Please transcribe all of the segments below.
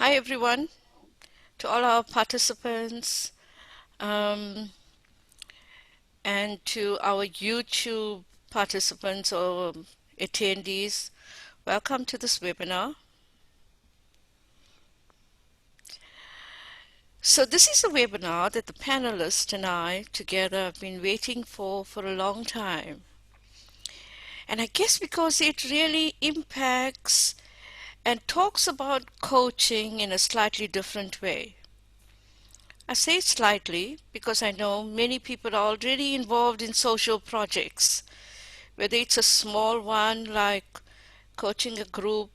Hi everyone, to all our participants, um, and to our YouTube participants or attendees. Welcome to this webinar. So this is a webinar that the panelists and I together have been waiting for a long time. And I guess because it really impacts and talks about coaching in a slightly different way. I say slightly because I know many people are already involved in social projects, whether it's a small one like coaching a group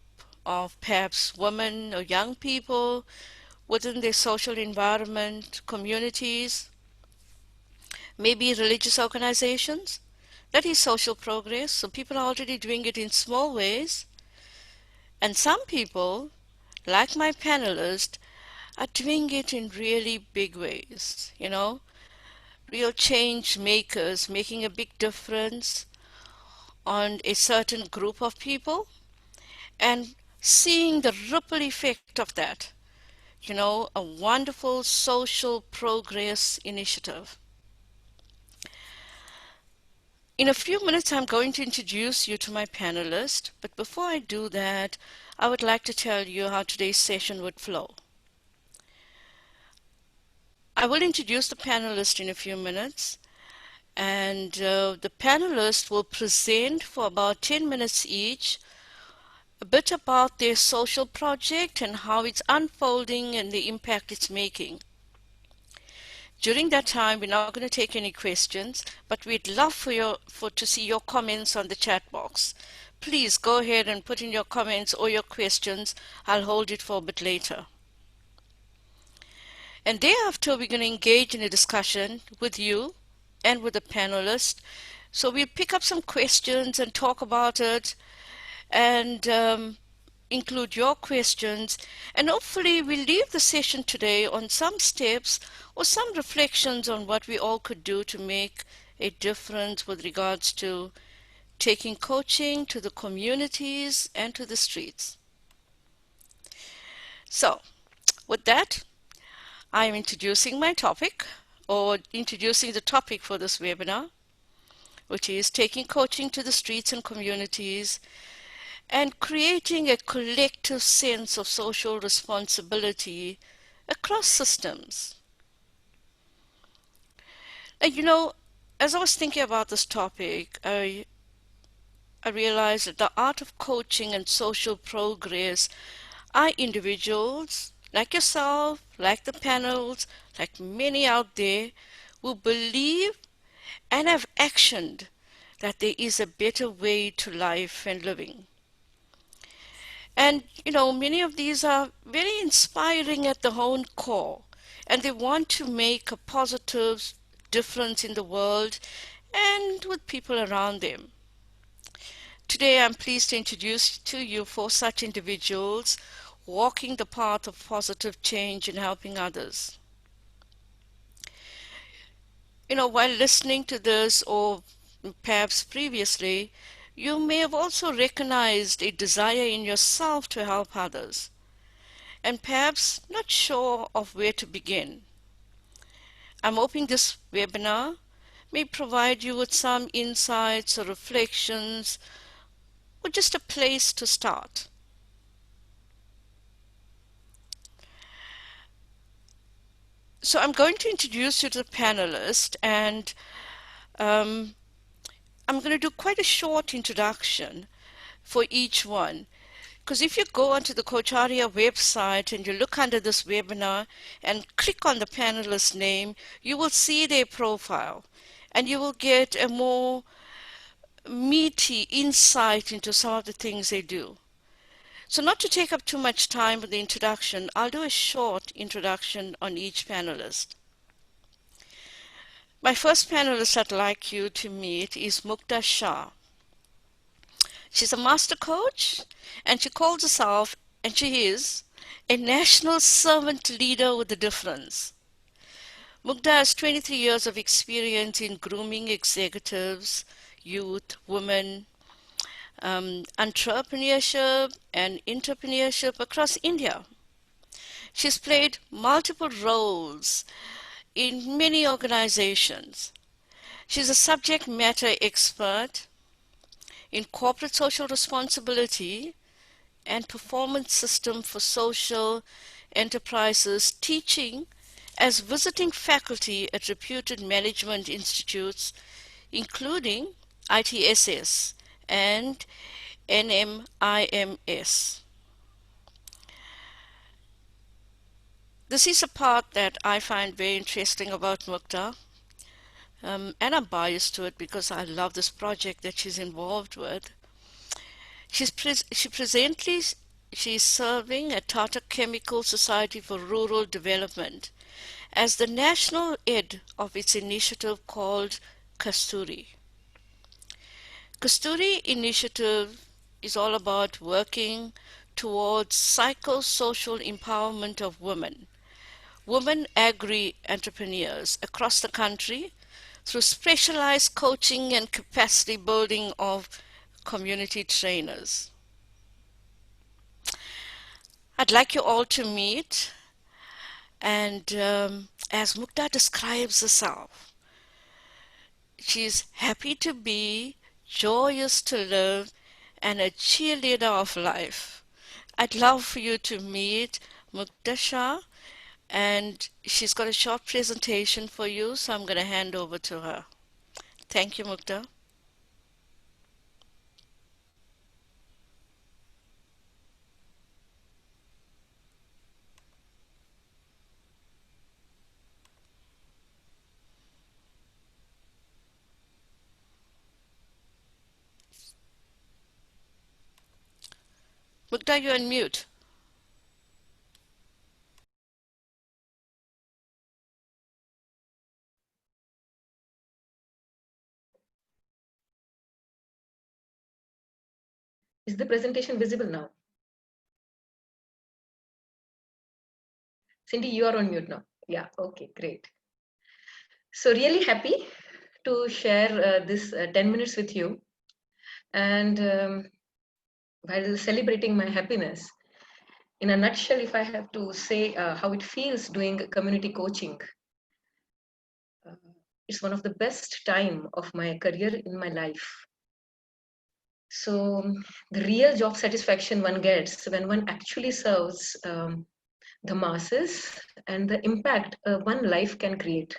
of perhaps women or young people within their social environment, communities, maybe religious organizations. That is social progress. So people are already doing it in small ways. And some people, like my panelists, are doing it in really big ways, real change makers making a big difference on a certain group of people and seeing the ripple effect of that, a wonderful social progress initiative. In a few minutes, I'm going to introduce you to my panelists, but before I do that, I would like to tell you how today's session would flow. I will introduce the panelists in a few minutes, and the panelists will present for about 10 minutes each a bit about their social project and how it's unfolding and the impact it's making. During that time, we're not going to take any questions, but we'd love to see your comments on the chat box. Please go ahead and put in your comments or your questions. I'll hold it for a bit later. And thereafter, we're going to engage in a discussion with you and with the panelists. So we'll pick up some questions and talk about it and include your questions, and hopefully we'll leave the session today on some steps or some reflections on what we all could do to make a difference with regards to taking coaching to the communities and to the streets. So, with that, I'm introducing my topic, or introducing the topic for this webinar, which is taking coaching to the streets and communities and creating a collective sense of social responsibility across systems. And as I was thinking about this topic, I realized that the art of coaching and social progress are individuals like yourself, like the panels, like many out there who believe and have actioned that there is a better way to life and living. And, many of these are very inspiring at their own core, and they want to make a positive difference in the world and with people around them. Today, I'm pleased to introduce to you four such individuals walking the path of positive change and helping others. While listening to this, or perhaps previously, you may have also recognized a desire in yourself to help others, and perhaps not sure of where to begin. I'm hoping this webinar may provide you with some insights or reflections or just a place to start. So I'm going to introduce you to the panelists, and I'm going to do quite a short introduction for each one. Because if you go onto the Coacharia website and you look under this webinar and click on the panelist name, you will see their profile and you will get a more meaty insight into some of the things they do. So not to take up too much time with the introduction, I'll do a short introduction on each panelist. My first panelist I'd like you to meet is Mukta Shah. She's a master coach, and she calls herself, and she is, a national servant leader with a difference. Mukta has 23 years of experience in grooming executives, youth, women, entrepreneurship and across India. She's played multiple roles in many organizations. She's a subject matter expert in corporate social responsibility and performance system for social enterprises, teaching as visiting faculty at reputed management institutes, including ITSS and NMIMS. This is a part that I find very interesting about Mukta, and I'm biased to it because I love this project that she's involved with. She presently she's serving at Tata Chemical Society for Rural Development as the national head of its initiative called Kasturi. Kasturi initiative is all about working towards psychosocial empowerment of women agri-entrepreneurs across the country through specialized coaching and capacity building of community trainers. I'd like you all to meet, and as Mukta describes herself, she's happy to be, joyous to live, and a cheerleader of life. I'd love for you to meet Mukta Shah, and she's got a short presentation for you, so I'm going to hand over to her. Thank you, Mukta. Mukta, you're on mute. Is the presentation visible now? Cindy, you are on mute now. Yeah, okay, great. So really happy to share this 10 minutes with you. And while celebrating my happiness, in a nutshell, if I have to say how it feels doing community coaching, uh, it's one of the best time of my career in my life. So the real job satisfaction one gets when one actually serves the masses and the impact one life can create.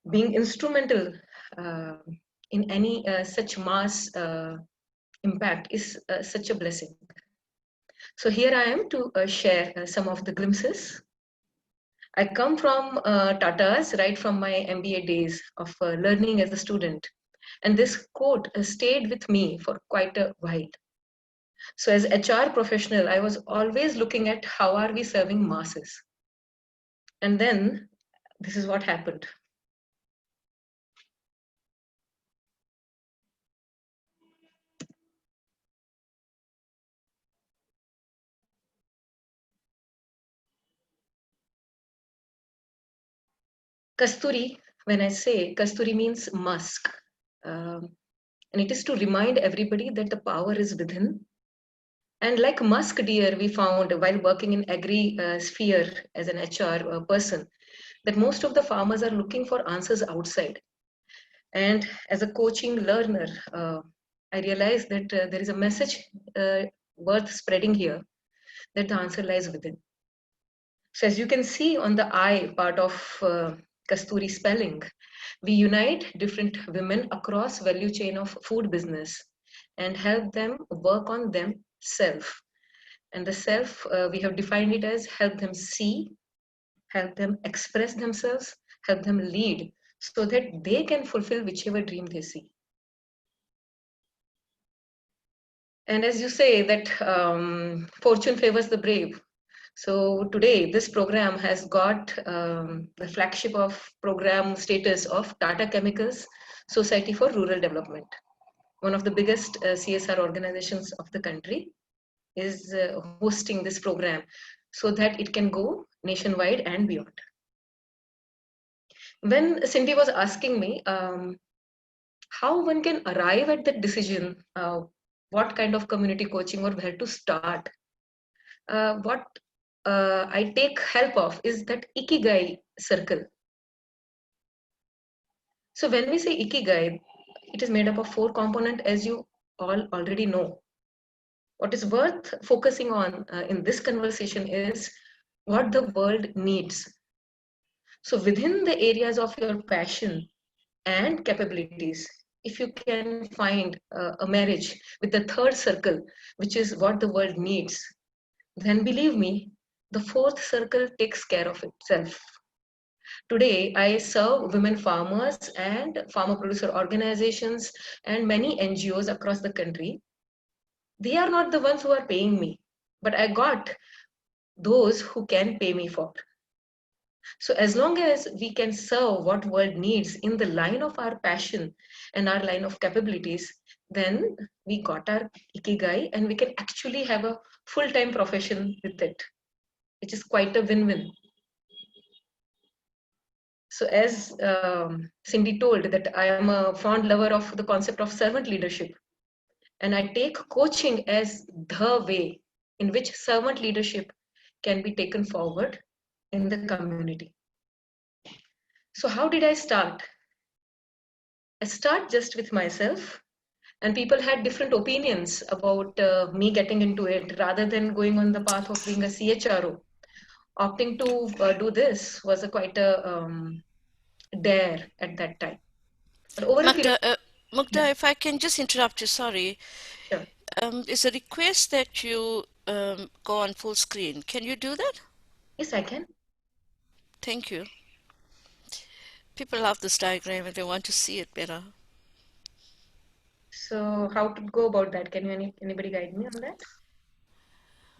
Being instrumental uh, in any such mass impact is such a blessing. So here I am to share some of the glimpses. I come from Tata's right from my MBA days of learning as a student. And this quote stayed with me for quite a while. So as HR professional, I was always looking at how are we serving masses. And then this is what happened. Kasturi, when I say Kasturi means musk. Um, and it is to remind everybody that the power is within. And like musk deer, we found while working in agri sphere as an HR person, that most of the farmers are looking for answers outside. And as a coaching learner, I realized that there is a message worth spreading here, that the answer lies within. So as you can see on the I part of Kasturi spelling, we unite different women across value chain of food business and help them work on themselves. And the self, we have defined it as help them see, help them express themselves, help them lead so that they can fulfill whichever dream they see. And as you say that fortune favors the brave. So today, this program has got the flagship of program status of Tata Chemicals Society for Rural Development. One of the biggest CSR organizations of the country is hosting this program so that it can go nationwide and beyond. When Cindy was asking me how one can arrive at that decision, what kind of community coaching or where to start, what I take help of is that Ikigai circle. So when we say Ikigai, it is made up of 4 components, as you all already know. What is worth focusing on in this conversation is what the world needs. So within the areas of your passion and capabilities, if you can find a marriage with the third circle, which is what the world needs, then believe me, the fourth circle takes care of itself. Today, I serve women farmers and farmer producer organizations and many NGOs across the country. They are not the ones who are paying me, but I got those who can pay me for. So as long as we can serve what world needs in the line of our passion and our line of capabilities, then we got our ikigai and we can actually have a full-time profession with it, which is quite a win-win. So as Cindy told that I am a fond lover of the concept of servant leadership, and I take coaching as the way in which servant leadership can be taken forward in the community. So how did I start? I start just with myself, and people had different opinions about me getting into it rather than going on the path of being a CHRO. Opting to do this was a quite a dare at that time. But over a period, Mukta, yeah, Mukta, if I can just interrupt you, sorry. sure. It's a request that you go on full screen. Can you do that? Yes, I can. Thank you. People love this diagram and they want to see it better. So how to go about that? Can you anybody guide me on that?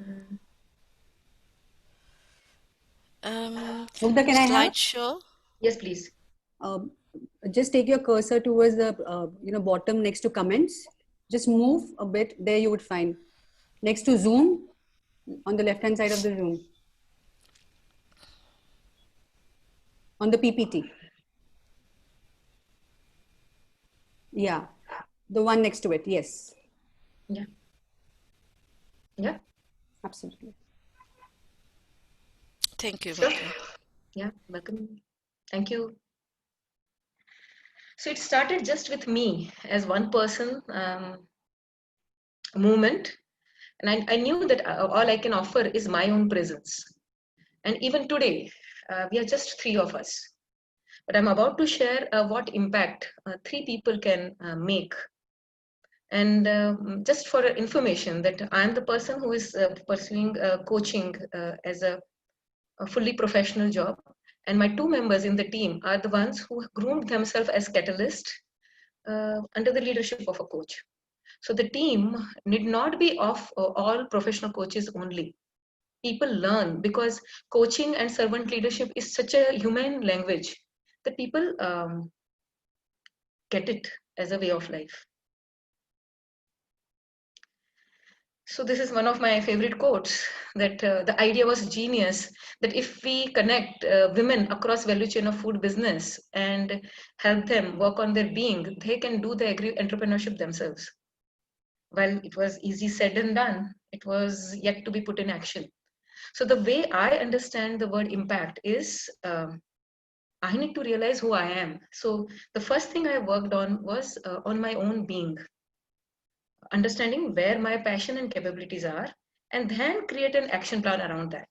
Mm. Mukta, can I help? Slideshow. Yes, please. Um, just take your cursor towards the bottom next to comments. Just move a bit. There you would find next to Zoom on the left hand side of the Zoom on the PPT. Yeah, the one next to it. Yes. Yeah. Yeah. Absolutely. Thank you, Sure. Mukta. Yeah. Welcome. Thank you. So it started just with me as one person movement, and I knew that all I can offer is my own presence. And even today, we are just 3 of us. But I'm about to share what impact 3 people can make. And just for information, that I'm the person who is pursuing coaching as a fully professional job. And my 2 members in the team are the ones who groomed themselves as catalysts under the leadership of a coach. So the team need not be of all professional coaches only. People learn because coaching and servant leadership is such a human language that people get it as a way of life. So this is one of my favorite quotes, that the idea was genius, that if we connect women across value chain of food business and help them work on their being, they can do the entrepreneurship themselves. Well, it was easy said and done. It was yet to be put in action. So the way I understand the word impact is I need to realize who I am. So the first thing I worked on was on my own being, understanding where my passion and capabilities are, and then create an action plan around that.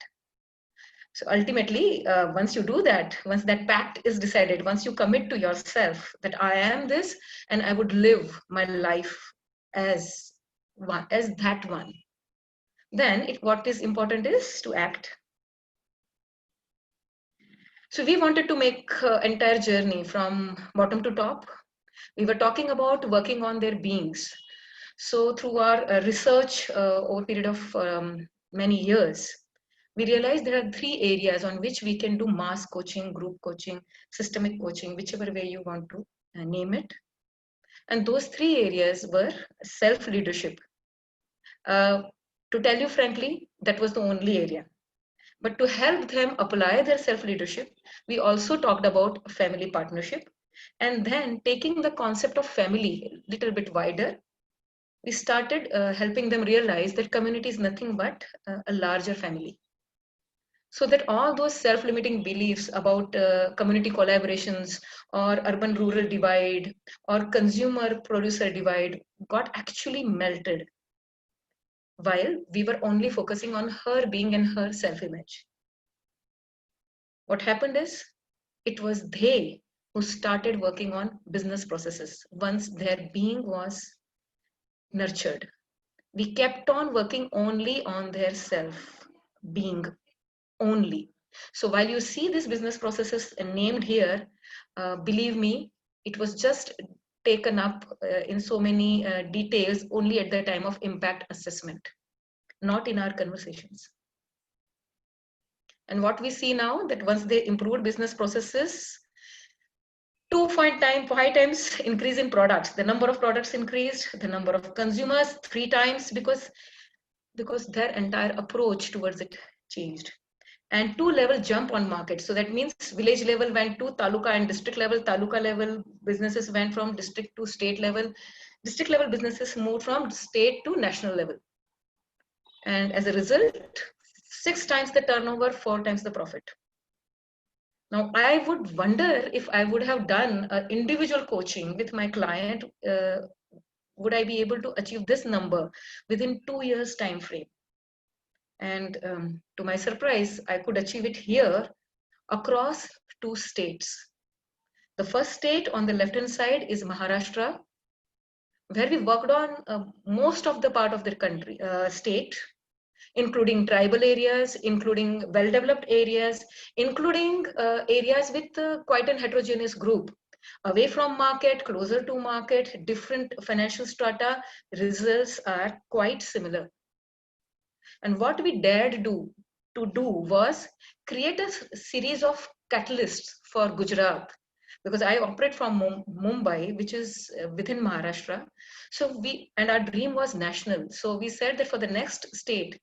So ultimately, once you do that, once that pact is decided, once you commit to yourself that I am this and I would live my life as one, as that one, then what is important is to act. So we wanted to make entire journey from bottom to top. We were talking about working on their beings. So through our research over a period of many years, we realized there are 3 areas on which we can do mass coaching, group coaching, systemic coaching, whichever way you want to name it. And those 3 areas were self-leadership. To tell you frankly, that was the only area. But to help them apply their self-leadership, we also talked about family partnership. And then taking the concept of family a little bit wider, we started helping them realize that community is nothing but a larger family. so that all those self-limiting beliefs about community collaborations or urban-rural divide or consumer-producer divide got actually melted while we were only focusing on her being and her self-image. What happened is, it was they who started working on business processes once their being was nurtured. We kept on working only on their self being only. So while you see these business processes named here, believe me, it was just taken up in so many details only at the time of impact assessment, not in our conversations. And what we see now, that once they improved business processes, 2.5 times increase in products. The number of products increased, the number of consumers 3 times, because their entire approach towards it changed. And 2-level jump on market. So that means village level went to taluka and district level. Taluka level businesses went from district to state level. District level businesses moved from state to national level. And as a result, 6 times the turnover, 4 times the profit. Now, I would wonder if I would have done individual coaching with my client, would I be able to achieve this number within 2 years time frame? And to my surprise, I could achieve it here across 2 states. The first state on the left-hand side is Maharashtra, where we worked on most of the part of the country, state, including tribal areas, including well-developed areas, including areas with quite an heterogeneous group. Away from market, closer to market, different financial strata, results are quite similar. And what we dared to do was create a series of catalysts for Gujarat, because I operate from Mumbai, which is within Maharashtra. So our dream was national. So we said that for the next state,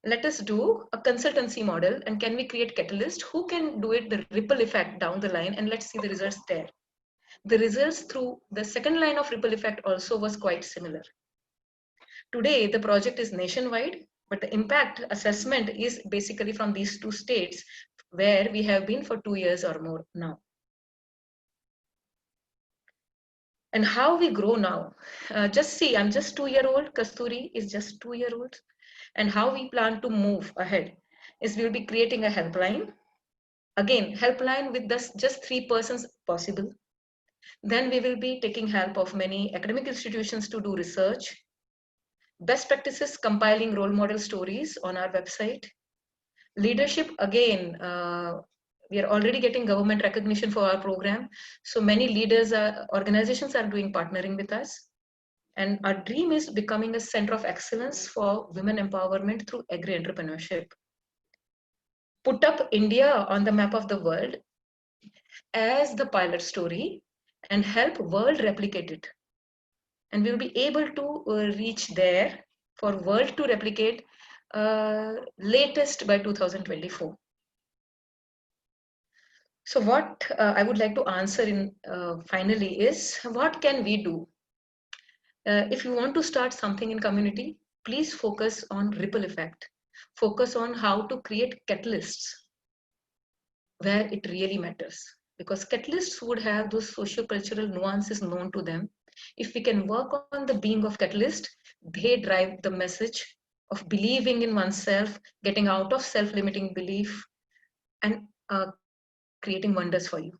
let us do a consultancy model, and can we create catalyst who can do it, the ripple effect down the line, and let's see the results there. The results through the second line of ripple effect also was quite similar. Today, the project is nationwide, but the impact assessment is basically from these 2 states where we have been for 2 years or more now. And how we grow now. Just see, I'm just 2-year-old, Kasturi is just 2-year-old. And how we plan to move ahead is we'll be creating a helpline. Again, helpline with just 3 persons possible. Then we will be taking help of many academic institutions to do research. Best practices, compiling role model stories on our website. Leadership, again, we are already getting government recognition for our program. So many leaders, organizations are doing partnering with us. And our dream is becoming a center of excellence for women empowerment through agri-entrepreneurship. Put up India on the map of the world as the pilot story and help world replicate it. And we'll be able to reach there for world to replicate latest by 2024. So what I would like to answer in finally is, what can we do? If you want to start something in community, please focus on ripple effect. Focus on how to create catalysts where it really matters. Because catalysts would have those socio-cultural nuances known to them. If we can work on the being of catalyst, they drive the message of believing in oneself, getting out of self-limiting belief, and creating wonders for you.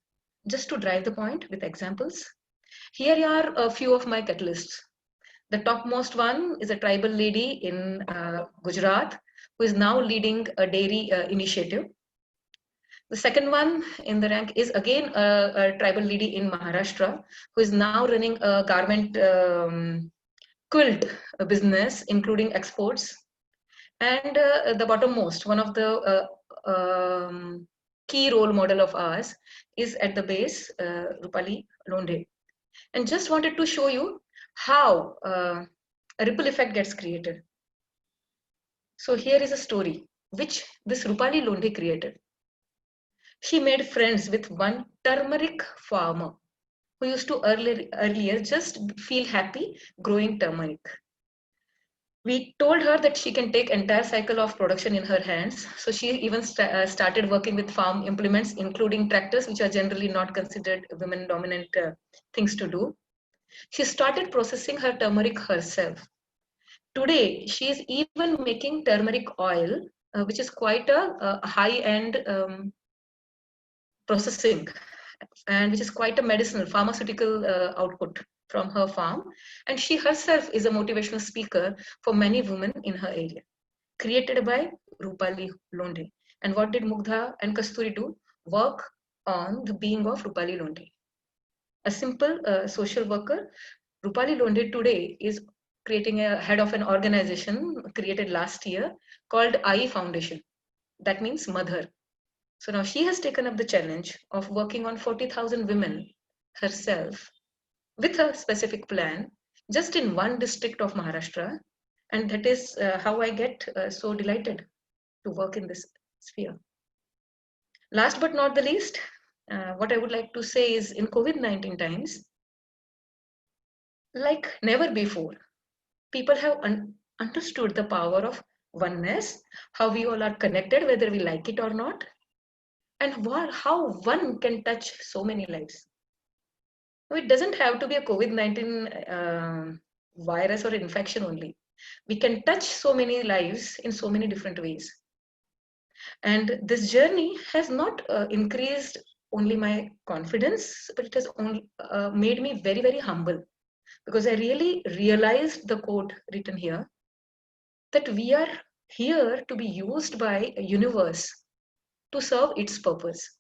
Just to drive the point with examples, here are a few of my catalysts. The topmost one is a tribal lady in Gujarat who is now leading a dairy initiative. The second one in the rank is again a tribal lady in Maharashtra who is now running a garment quilt business, including exports. And the bottommost, one of the key role model of ours is at the base, Rupali Londe. And just wanted to show you how a ripple effect gets created. So here is a story which this Rupali Londe created. She made friends with one turmeric farmer who used to earlier just feel happy growing turmeric. We told her that she can take entire cycle of production in her hands. So she even started working with farm implements, including tractors, which are generally not considered women dominant things to do. She started processing her turmeric herself. Today, she is even making turmeric oil, which is quite a high-end processing, and which is quite a medicinal pharmaceutical output from her farm. And she herself is a motivational speaker for many women in her area, created by Rupali Londe. And what did Mugdha and Kasturi do? Work on the being of Rupali Londe. A simple social worker, Rupali Londe today is creating a head of an organization created last year called I Foundation. That means mother. So now she has taken up the challenge of working on 40,000 women herself with a specific plan just in one district of Maharashtra. And that is how I get so delighted to work in this sphere. Last but not the least, what I would like to say is in COVID-19 times, like never before, people have understood the power of oneness, how we all are connected, whether we like it or not, and how one can touch so many lives. It doesn't have to be a COVID-19 virus or infection only. We can touch so many lives in so many different ways. And this journey has not increased only my confidence, but it has only made me very, very humble, because I really realized the quote written here that we are here to be used by a universe to serve its purpose.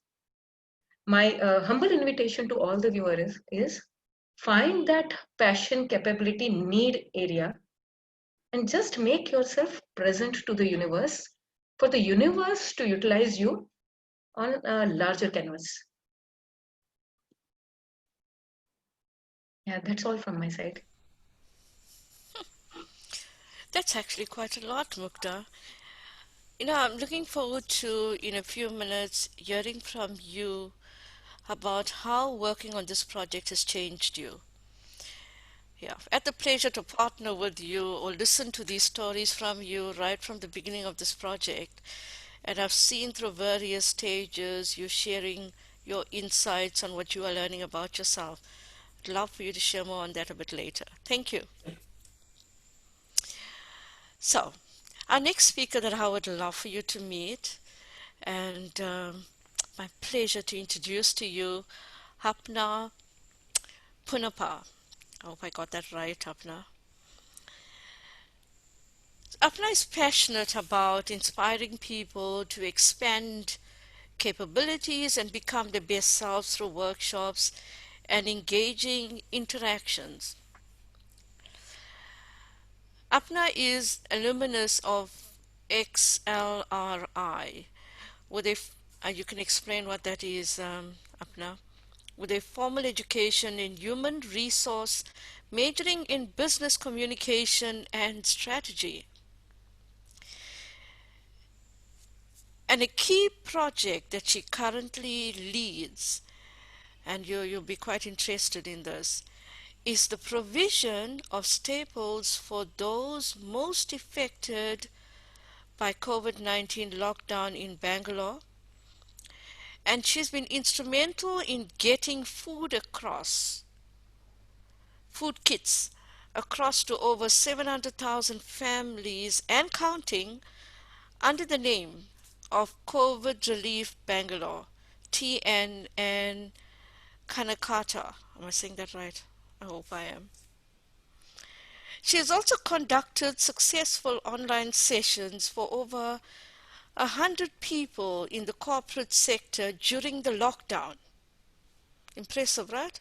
My humble invitation to all the viewers is find that passion, capability, need area and just make yourself present to the universe for the universe to utilize you on a larger canvas. Yeah, that's all from my side. That's actually quite a lot, Mukta. I'm looking forward to, in a few minutes, hearing from you about how working on this project has changed you. Yeah, I've had the pleasure to partner with you or listen to these stories from you right from the beginning of this project. And I've seen through various stages you sharing your insights on what you are learning about yourself. I'd love for you to share more on that a bit later. Thank you. So, our next speaker that I would love for you to meet, and my pleasure to introduce to you, Hapna Punapa. I hope I got that right, Hapna. Hapna is passionate about inspiring people to expand capabilities and become their best selves through workshops and engaging interactions. Apna is alumnus of XLRI, with you can explain what that is, Apna, with a formal education in human resource, majoring in business communication and strategy. And a key project that she currently leads, and you'll be quite interested in this, is the provision of staples for those most affected by COVID-19 lockdown in Bangalore. And she's been instrumental in getting food kits across to over 700,000 families and counting under the name of COVID Relief Bangalore, TN Kanakata. Am I saying that right? I hope I am. She has also conducted successful online sessions for over 100 people in the corporate sector during the lockdown. Impressive, right?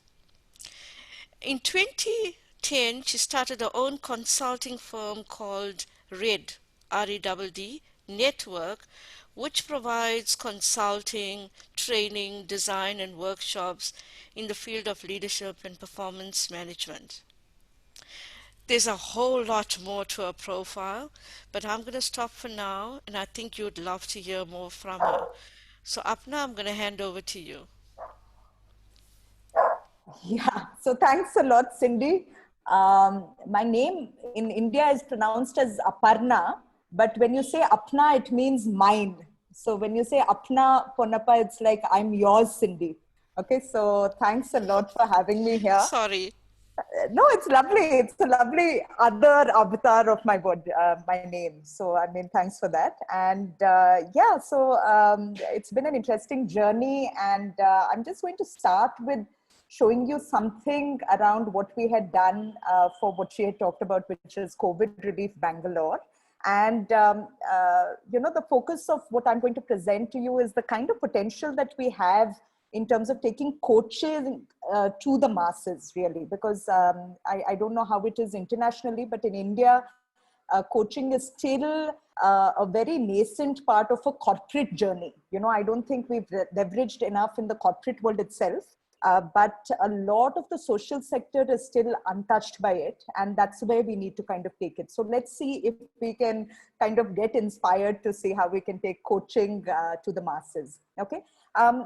In 2010, she started her own consulting firm called RED, R-E-D-D, Network, which provides consulting, training, design, and workshops in the field of leadership and performance management. There's a whole lot more to her profile, but I'm going to stop for now, and I think you'd love to hear more from her. So, Apna, I'm going to hand over to you. Yeah, so thanks a lot, Cindy. My name in India is pronounced as Aparna, but when you say Apna, it means mine. So when you say Apna Ponappa, it's like I'm yours, Cindy. Okay, so thanks a lot for having me here. Sorry. No, it's lovely. It's a lovely other avatar of my body, my name. So, I mean, thanks for that. And yeah, so it's been an interesting journey. And I'm just going to start with showing you something around what we had done for what she had talked about, which is COVID Relief Bangalore. And, the focus of what I'm going to present to you is the kind of potential that we have in terms of taking coaching to the masses, really, because I don't know how it is internationally, but in India, coaching is still a very nascent part of a corporate journey. I don't think we've leveraged enough in the corporate world itself. But a lot of the social sector is still untouched by it, and that's where we need to kind of take it. So let's see if we can kind of get inspired to see how we can take coaching to the masses. Okay.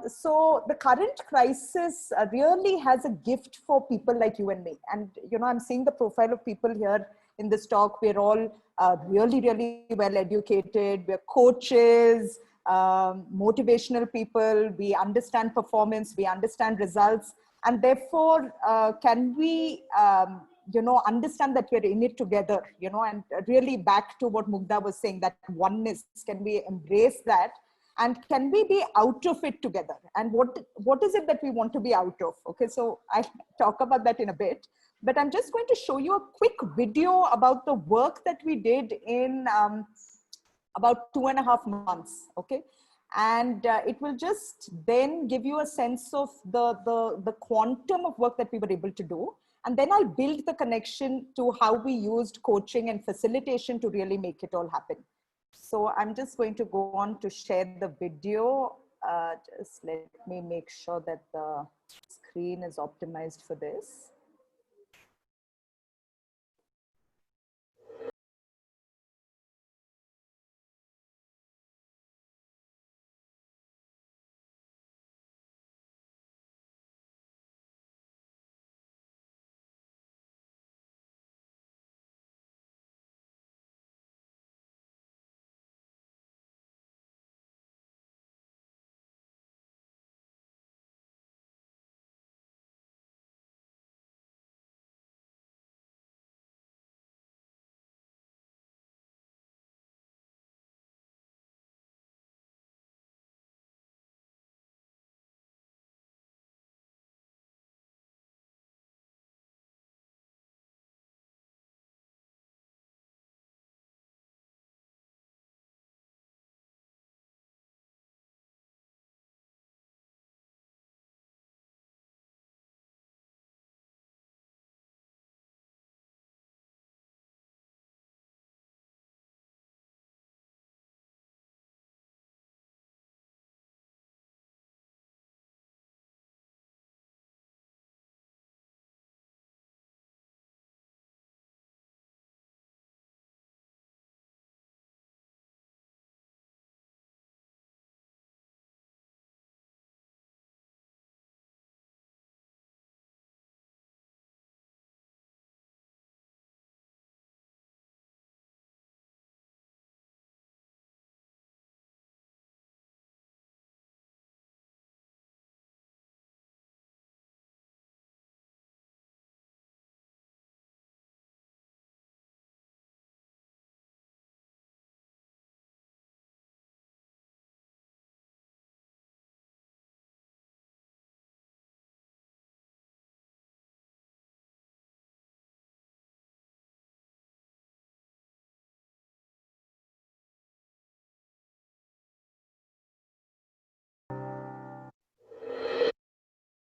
So the current crisis really has a gift for people like you and me. And, I'm seeing the profile of people here in this talk. We're all really, really well educated. We're coaches, motivational people. We understand performance, we understand results. And therefore, can we, understand that we're in it together, and really back to what Mukta was saying, that oneness, can we embrace that? And can we be out of it together? And what is it that we want to be out of? Okay, so I'll talk about that in a bit. But I'm just going to show you a quick video about the work that we did in about 2.5 months. Okay, and it will just then give you a sense of the quantum of work that we were able to do. And then I'll build the connection to how we used coaching and facilitation to really make it all happen. So I'm just going to go on to share the video. Just let me make sure that the screen is optimized for this.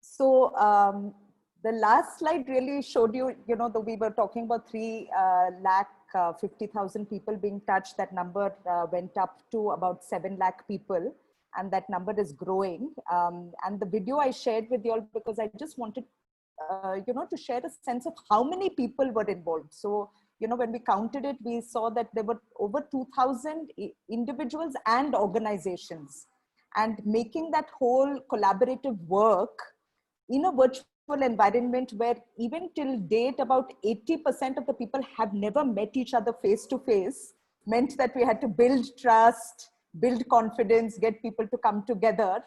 So the last slide really showed you, we were talking about 3,50,000 people being touched. That number went up to about 7 lakh people, and that number is growing. And the video I shared with you all because I just wanted, to share a sense of how many people were involved. So, when we counted it, we saw that there were over 2,000 individuals and organizations, and making that whole collaborative work in a virtual environment where even till date, about 80% of the people have never met each other face to face, meant that we had to build trust, build confidence, get people to come together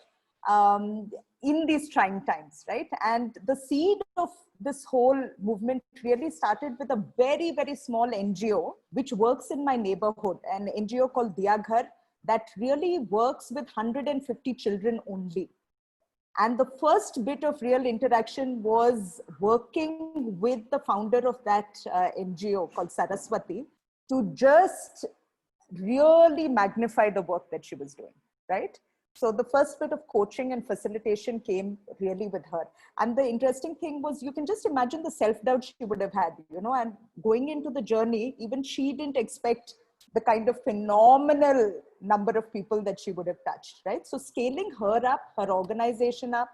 in these trying times, right? And the seed of this whole movement really started with a very, very small NGO, which works in my neighborhood, an NGO called Diya Ghar, that really works with 150 children only. And the first bit of real interaction was working with the founder of that NGO called Saraswati to just really magnify the work that she was doing, right? So the first bit of coaching and facilitation came really with her. And the interesting thing was, you can just imagine the self-doubt she would have had, you know, and going into the journey, even she didn't expect the kind of phenomenal number of people that she would have touched, right? So scaling her up, her organization up,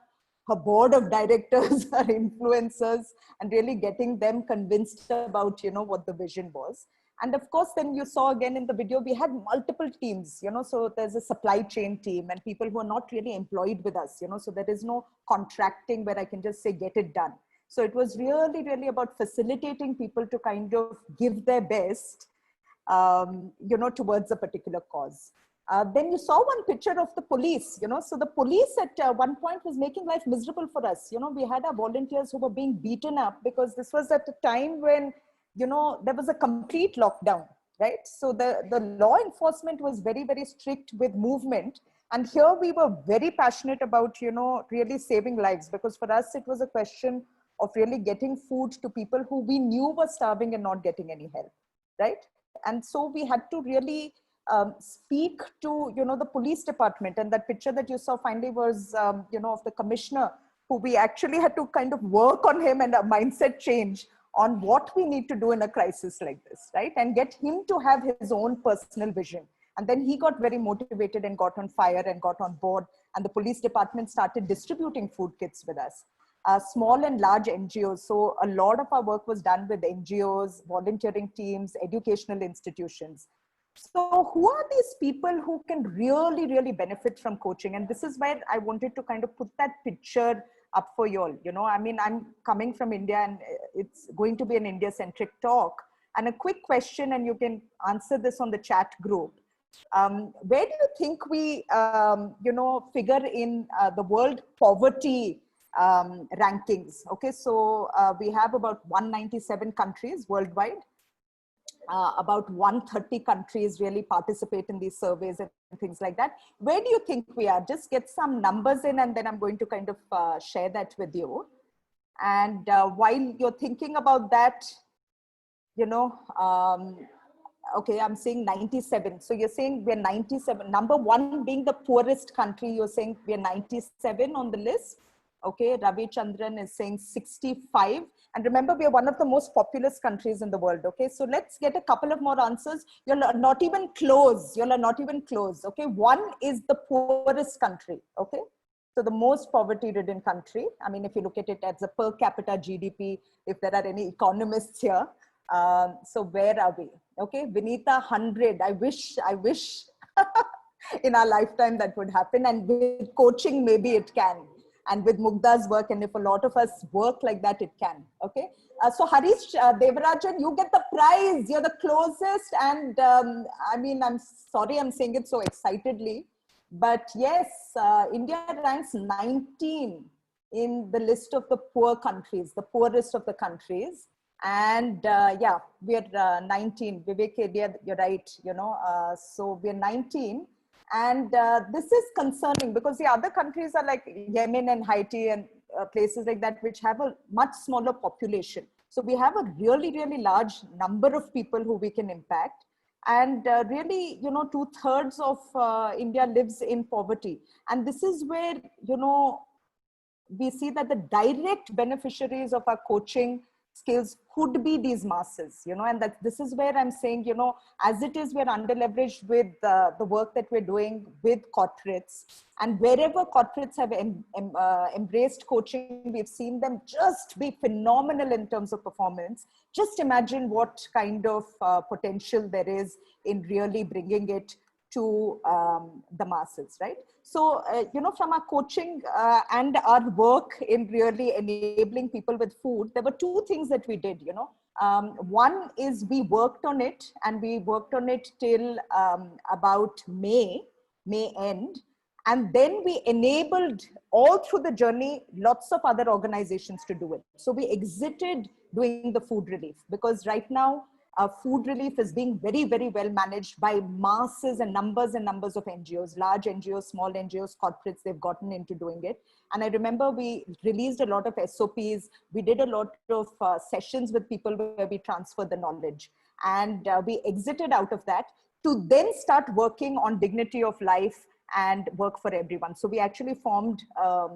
her board of directors, her influencers, and really getting them convinced about, you know, what the vision was. And of course, then you saw again in the video, we had multiple teams, you know, so there's a supply chain team and people who are not really employed with us, you know, so there is no contracting where I can just say, get it done. So it was really, really about facilitating people to kind of give their best, you know, towards a particular cause. Then you saw one picture of the police, you know, so the police at one point was making life miserable for us. You know, we had our volunteers who were being beaten up because this was at a time when, you know, there was a complete lockdown, right? So the law enforcement was very, very strict with movement. And here we were very passionate about, you know, really saving lives, because for us, it was a question of really getting food to people who we knew were starving and not getting any help, right? And so we had to really speak to, you know, the police department. And that picture that you saw finally was, you know, of the commissioner, who we actually had to kind of work on him and a mindset change on what we need to do in a crisis like this, right? And get him to have his own personal vision. And then he got very motivated and got on fire and got on board. And the police department started distributing food kits with us. Small and large NGOs. So a lot of our work was done with NGOs, volunteering teams, educational institutions. So who are these people who can really, really benefit from coaching? And this is where I wanted to kind of put that picture up for you all. You know, I mean, I'm coming from India and it's going to be an India-centric talk. And a quick question, and you can answer this on the chat group. Where do you think we, you know, figure in the world poverty rankings? Okay, so we have about 197 countries worldwide. About 130 countries really participate in these surveys and things like that. Where do you think we are? Just get some numbers in, and then I'm going to kind of share that with you. And while you're thinking about that, you know, okay, I'm saying 97. So you're saying we're 97. Number one being the poorest country, you're saying we're 97 on the list. Okay, Ravi Chandran is saying 65. And remember, we are one of the most populous countries in the world. Okay, so let's get a couple of more answers. You're not even close. You're not even close. Okay, one is the poorest country. Okay, so the most poverty-ridden country. I mean, if you look at it as a per capita GDP, if there are any economists here. So where are we? Okay, Vinita 100. I wish in our lifetime that would happen. And with coaching, maybe it can. And with Mukta's work, and if a lot of us work like that, it can. Okay. So Harish Devarajan, you get the prize. You're the closest. And I mean, I'm sorry I'm saying it so excitedly. But yes, India ranks 19 in the list of the poor countries, the poorest of the countries. And yeah, we're 19. Vivek, you're right, you know. So we're 19. And this is concerning because the other countries are like Yemen and Haiti and places like that, which have a much smaller population. So we have a really, really large number of people who we can impact. And really, you know, 2/3 of India lives in poverty. And this is where, you know, we see that the direct beneficiaries of our coaching skills could be these masses, you know, and that this is where I'm saying, you know, as it is, we're under-leveraged with the work that we're doing with corporates, and wherever corporates have embraced coaching, we've seen them just be phenomenal in terms of performance. Just imagine what kind of potential there is in really bringing it to the masses, right? So, from our coaching and our work in really enabling people with food, there were two things that we did, one is we worked on it, and we worked on it till about May end. And then we enabled all through the journey, lots of other organizations to do it. So we exited doing the food relief, because right now, food relief is being very, very well managed by masses and numbers of NGOs, large NGOs, small NGOs, corporates. They've gotten into doing it. And I remember we released a lot of SOPs. We did a lot of sessions with people where we transferred the knowledge. And we exited out of that to then start working on dignity of life and work for everyone. So we actually formed a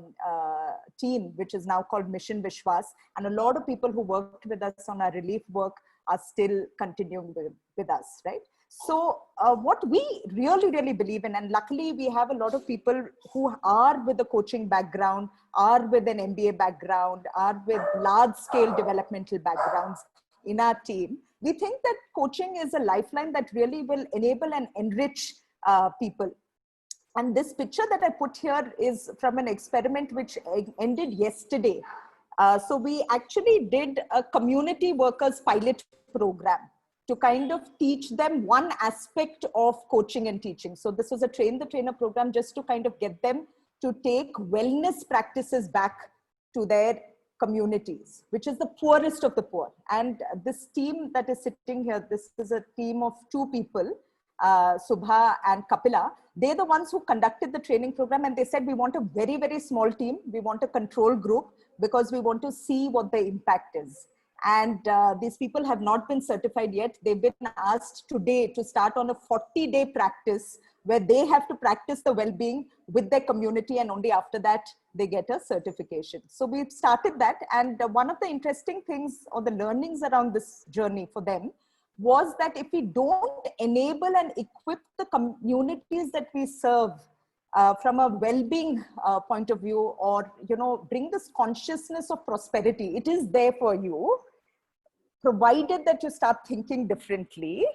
team, which is now called Mission Vishwas. And a lot of people who worked with us on our relief work are still continuing with us, right? So what we really, really believe in, and luckily we have a lot of people who are with a coaching background, are with an MBA background, are with large scale developmental backgrounds in our team. We think that coaching is a lifeline that really will enable and enrich people. And this picture that I put here is from an experiment which ended yesterday. So we actually did a community workers pilot program to kind of teach them one aspect of coaching and teaching. So this was a train the trainer program just to kind of get them to take wellness practices back to their communities, which is the poorest of the poor. And this team that is sitting here, this is a team of two people, Subha and Kapila. They're the ones who conducted the training program, and they said, we want a very, very small team. We want a control group because we want to see what the impact is. And these people have not been certified yet. They've been asked today to start on a 40-day practice where they have to practice the well-being with their community, and only after that they get a certification. So we've started that. And one of the interesting things or the learnings around this journey for them was that if we don't enable and equip the communities that we serve from a well-being point of view, or bring this consciousness of prosperity, it is there for you, provided that you start thinking differently.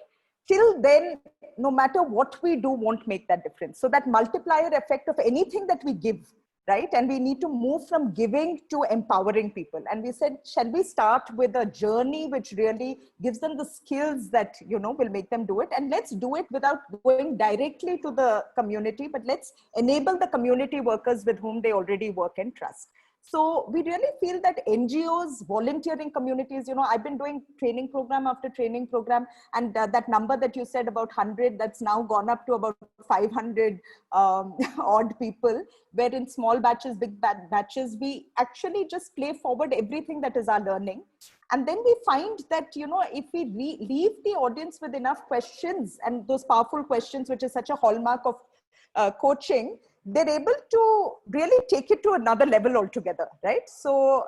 Till then, no matter what we do won't make that difference. So that multiplier effect of anything that we give, right? And we need to move from giving to empowering people. And we said, shall we start with a journey which really gives them the skills that, will make them do it? And let's do it without going directly to the community, but let's enable the community workers with whom they already work and trust. So we really feel that NGOs, volunteering communities, I've been doing training program after training program, and that number that you said about 100, that's now gone up to about 500 odd people, where in small batches, big batches, we actually just play forward everything that is our learning. And then we find that, if we leave the audience with enough questions, and those powerful questions, which is such a hallmark of coaching, they're able to really take it to another level altogether, right? So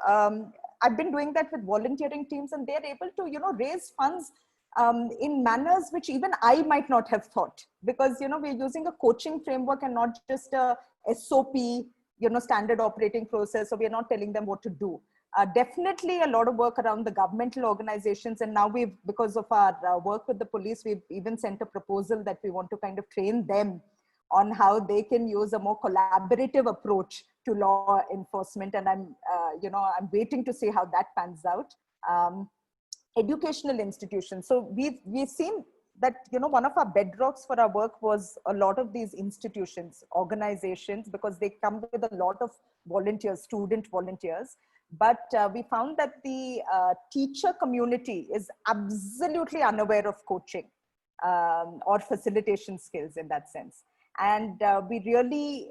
I've been doing that with volunteering teams, and they're able to, raise funds in manners which even I might not have thought, because, we're using a coaching framework and not just a SOP, standard operating process. So we're not telling them what to do. Definitely a lot of work around the governmental organizations. And now because of our work with the police, we've even sent a proposal that we want to kind of train them on how they can use a more collaborative approach to law enforcement. And I'm waiting to see how that pans out. Educational institutions. So we've seen that, one of our bedrocks for our work was a lot of these institutions, organizations, because they come with a lot of volunteers, student volunteers. But we found that the teacher community is absolutely unaware of coaching or facilitation skills in that sense. And we really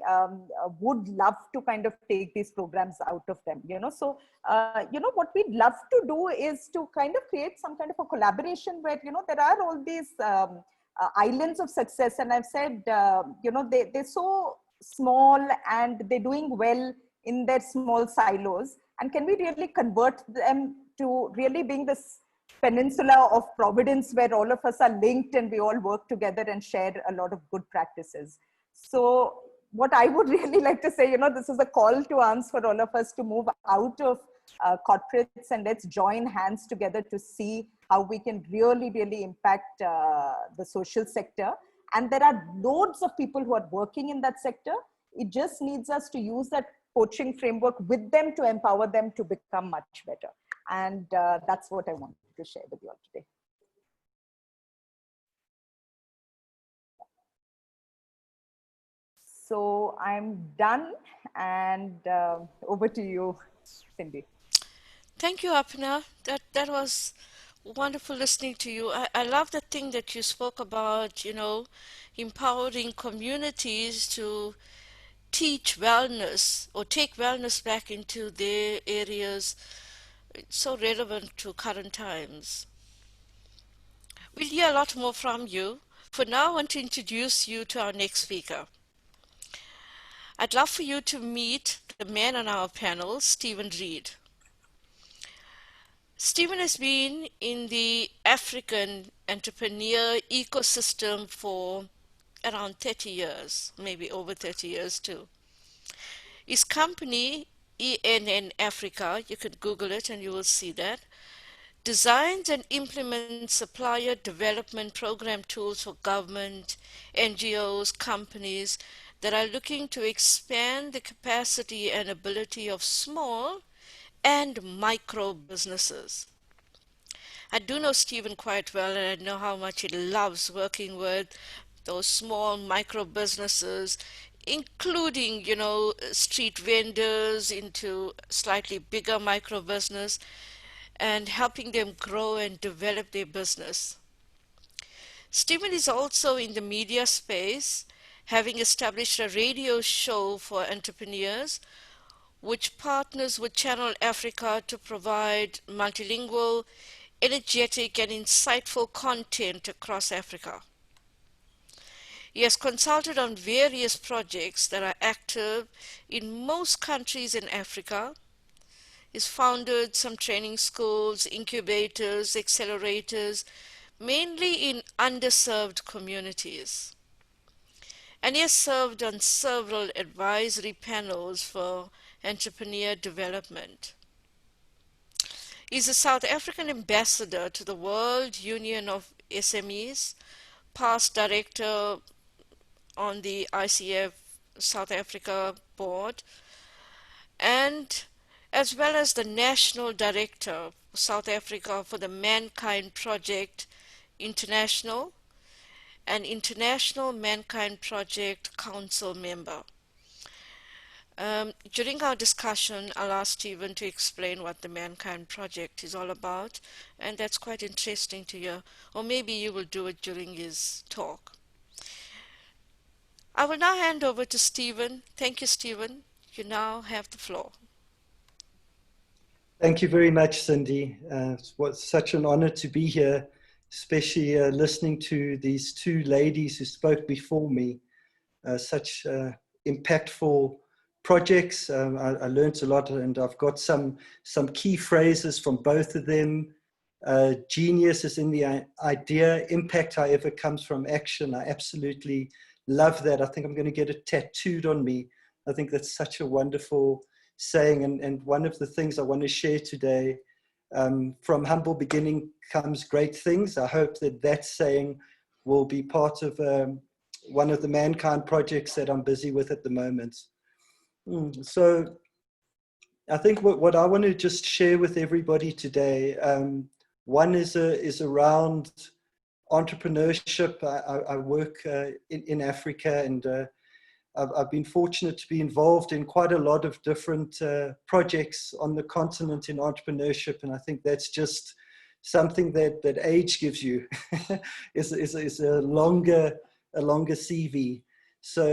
would love to kind of take these programs out of them, So, what we'd love to do is to kind of create some kind of a collaboration where, there are all these islands of success. And I've said, they're so small and they're doing well in their small silos. And can we really convert them to really being this peninsula of providence where all of us are linked and we all work together and share a lot of good practices? So what I would really like to say, this is a call to arms for all of us to move out of corporates, and let's join hands together to see how we can really, really impact the social sector. And there are loads of people who are working in that sector. It just needs us to use that coaching framework with them to empower them to become much better. And that's what I wanted to share with you all today. So I'm done, and over to you, Cindy. Thank you, Apna. That was wonderful listening to you. I love the thing that you spoke about, empowering communities to teach wellness or take wellness back into their areas. It's so relevant to current times. We'll hear a lot more from you. For now, I want to introduce you to our next speaker. I'd love for you to meet the man on our panel, Stephen Reed. Stephen has been in the African entrepreneur ecosystem for around 30 years, maybe over 30 years too. His company, ENN Africa, you can Google it and you will see that, designs and implements supplier development program tools for government, NGOs, companies that are looking to expand the capacity and ability of small and micro businesses. I do know Stephen quite well, and I know how much he loves working with those small micro businesses, including, street vendors into slightly bigger micro business and helping them grow and develop their business. Stephen is also in the media space, having established a radio show for entrepreneurs which partners with Channel Africa to provide multilingual, energetic, and insightful content across Africa. He has consulted on various projects that are active in most countries in Africa. He's founded some training schools, incubators, accelerators, mainly in underserved communities. And he has served on several advisory panels for entrepreneur development. He's a South African ambassador to the World Union of SMEs, past director on the ICF South Africa board, and as well as the national director of South Africa for the Mankind Project International and International Mankind Project Council member. During our discussion, I'll ask Stephen to explain what the Mankind Project is all about, and that's quite interesting to hear, or maybe you will do it during his talk. I will now hand over to Stephen. Thank you, Stephen. You now have the floor. Thank you very much, Cindy. It was such an honor to be here, especially listening to these two ladies who spoke before me. Such impactful projects. I learned a lot, and I've got some key phrases from both of them. Genius is in the idea. Impact, however, comes from action. I absolutely love that. I think I'm going to get it tattooed on me. I think that's such a wonderful saying. And one of the things I want to share today, from humble beginning comes great things. I hope that that saying will be part of one of the Mankind projects that I'm busy with at the moment. So I think what I want to just share with everybody today, one is around entrepreneurship. I work in Africa, and I've been fortunate to be involved in quite a lot of different projects on the continent in entrepreneurship, and I think that's just something that age gives you is a longer CV. So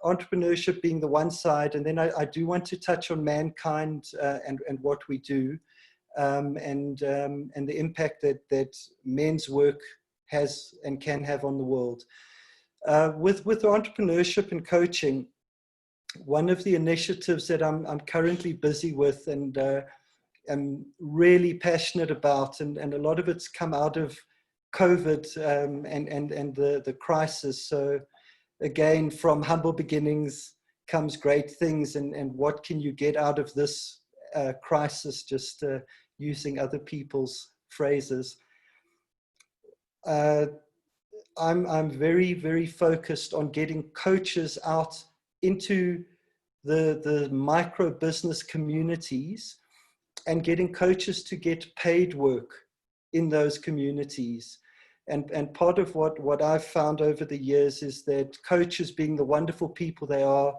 entrepreneurship being the one side, and then I do want to touch on Mankind and what we do, and the impact that men's work has and can have on the world. With entrepreneurship and coaching, one of the initiatives that I'm currently busy with and am really passionate about, and a lot of it's come out of COVID and the crisis. So again, from humble beginnings comes great things, and what can you get out of this crisis, just using other people's phrases. I'm very, very focused on getting coaches out into the micro business communities and getting coaches to get paid work in those communities. And part of what I've found over the years is that coaches, being the wonderful people they are,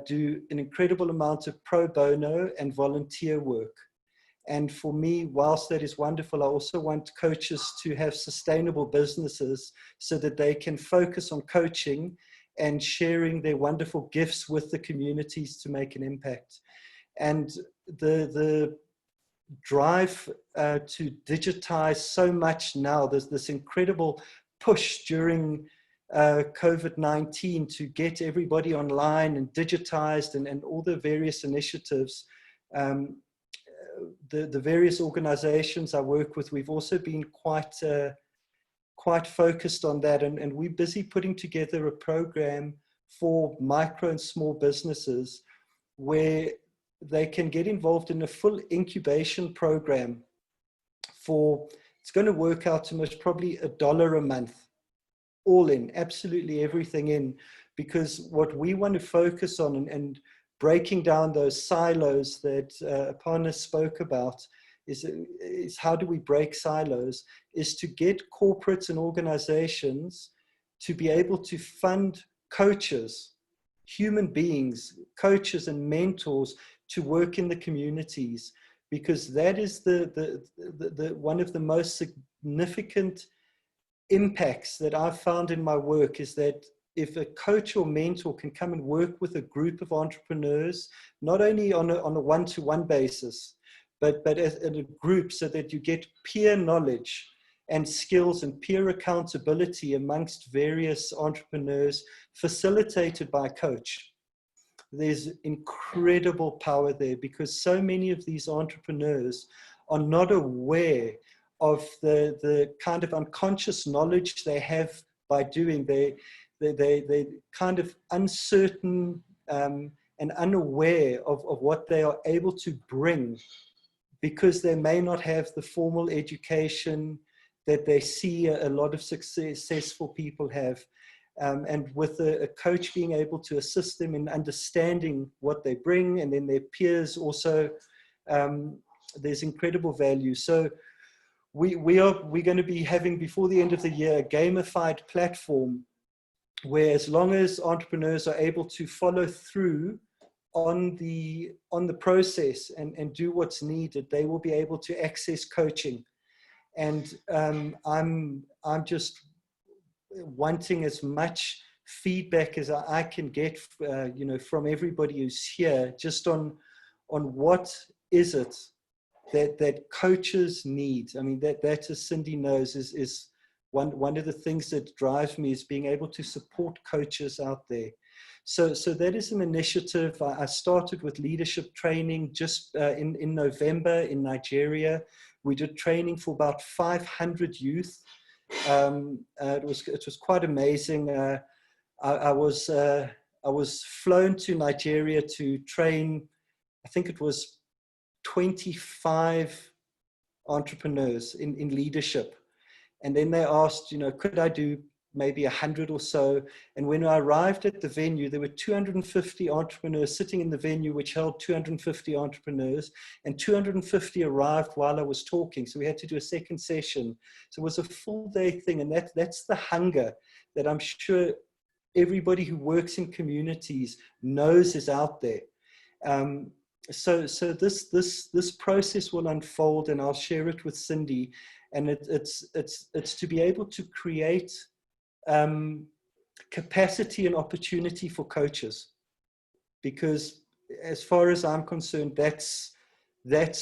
do an incredible amount of pro bono and volunteer work. And for me, whilst that is wonderful, I also want coaches to have sustainable businesses so that they can focus on coaching and sharing their wonderful gifts with the communities to make an impact. And the drive to digitize so much now, there's this incredible push during COVID-19 to get everybody online and digitized, and all the various initiatives. The various organizations I work with, we've also been quite focused on that, and we're busy putting together a program for micro and small businesses where they can get involved in a full incubation program for, it's going to work out to most probably $1 a month, all in, absolutely everything in, because what we want to focus on, and breaking down those silos that Aparna spoke about, is how do we break silos, is to get corporates and organizations to be able to fund coaches, human beings, coaches and mentors to work in the communities, because that is the one of the most significant impacts that I've found in my work, is that if a coach or mentor can come and work with a group of entrepreneurs, not only on a one-to-one basis, but as in a group, so that you get peer knowledge and skills and peer accountability amongst various entrepreneurs, facilitated by a coach. There's incredible power there, because so many of these entrepreneurs are not aware of the kind of unconscious knowledge they have by doing. They're kind of uncertain and unaware of what they are able to bring, because they may not have the formal education that they see a lot of successful people have. And with a coach being able to assist them in understanding what they bring, and then their peers also, there's incredible value. So we're going to be having, before the end of the year, a gamified platform where, as long as entrepreneurs are able to follow through on the process and do what's needed, they will be able to access coaching. And I'm just wanting as much feedback as I can get, from everybody who's here, just on what is it that coaches need. I mean, that as Cindy knows, is one of the things that drives me, is being able to support coaches out there. So that is an initiative. I started with leadership training just in November in Nigeria. We did training for about 500 youth. It was quite amazing. I was flown to Nigeria to train, I think it was 25 entrepreneurs in leadership. And then they asked, could I do maybe 100 or so? And when I arrived at the venue, there were 250 entrepreneurs sitting in the venue, which held 250 entrepreneurs, and 250 arrived while I was talking. So we had to do a second session. So it was a full day thing. And that's the hunger that I'm sure everybody who works in communities knows is out there. So this process will unfold, and I'll share it with Cindy. And it's to be able to create capacity and opportunity for coaches, because as far as I'm concerned, that's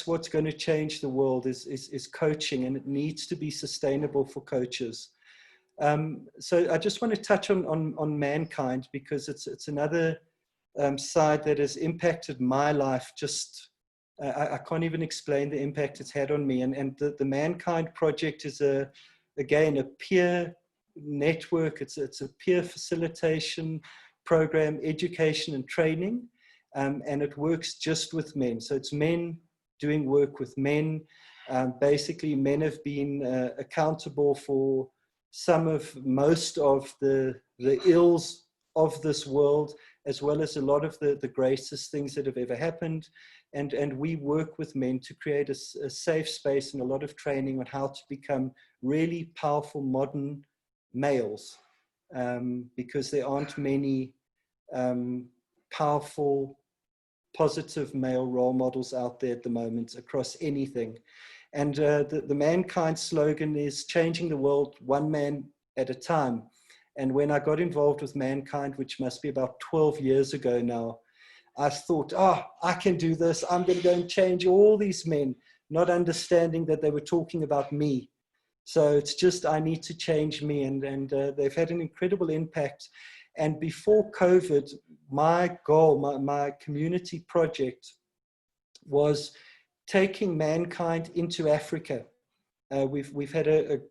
what's going to change the world is coaching, and it needs to be sustainable for coaches. So I just want to touch on Mankind, because it's another side that has impacted my life. Just I can't even explain the impact it's had on me. And the Mankind project is again a peer network. It's a peer facilitation program, education and training, and it works just with men. So it's men doing work with men. Basically, men have been accountable for most of the ills of this world, as well as a lot of the greatest things that have ever happened. And we work with men to create a safe space and a lot of training on how to become really powerful modern males, because there aren't many powerful, positive male role models out there at the moment across anything. And the Mankind slogan is changing the world one man at a time. And when I got involved with Mankind, which must be about 12 years ago now, I thought, oh, I can do this. I'm going to go and change all these men, not understanding that they were talking about me. So it's just, I need to change me. And they've had an incredible impact. And before COVID, my goal, my community project was taking Mankind into Africa. We've had a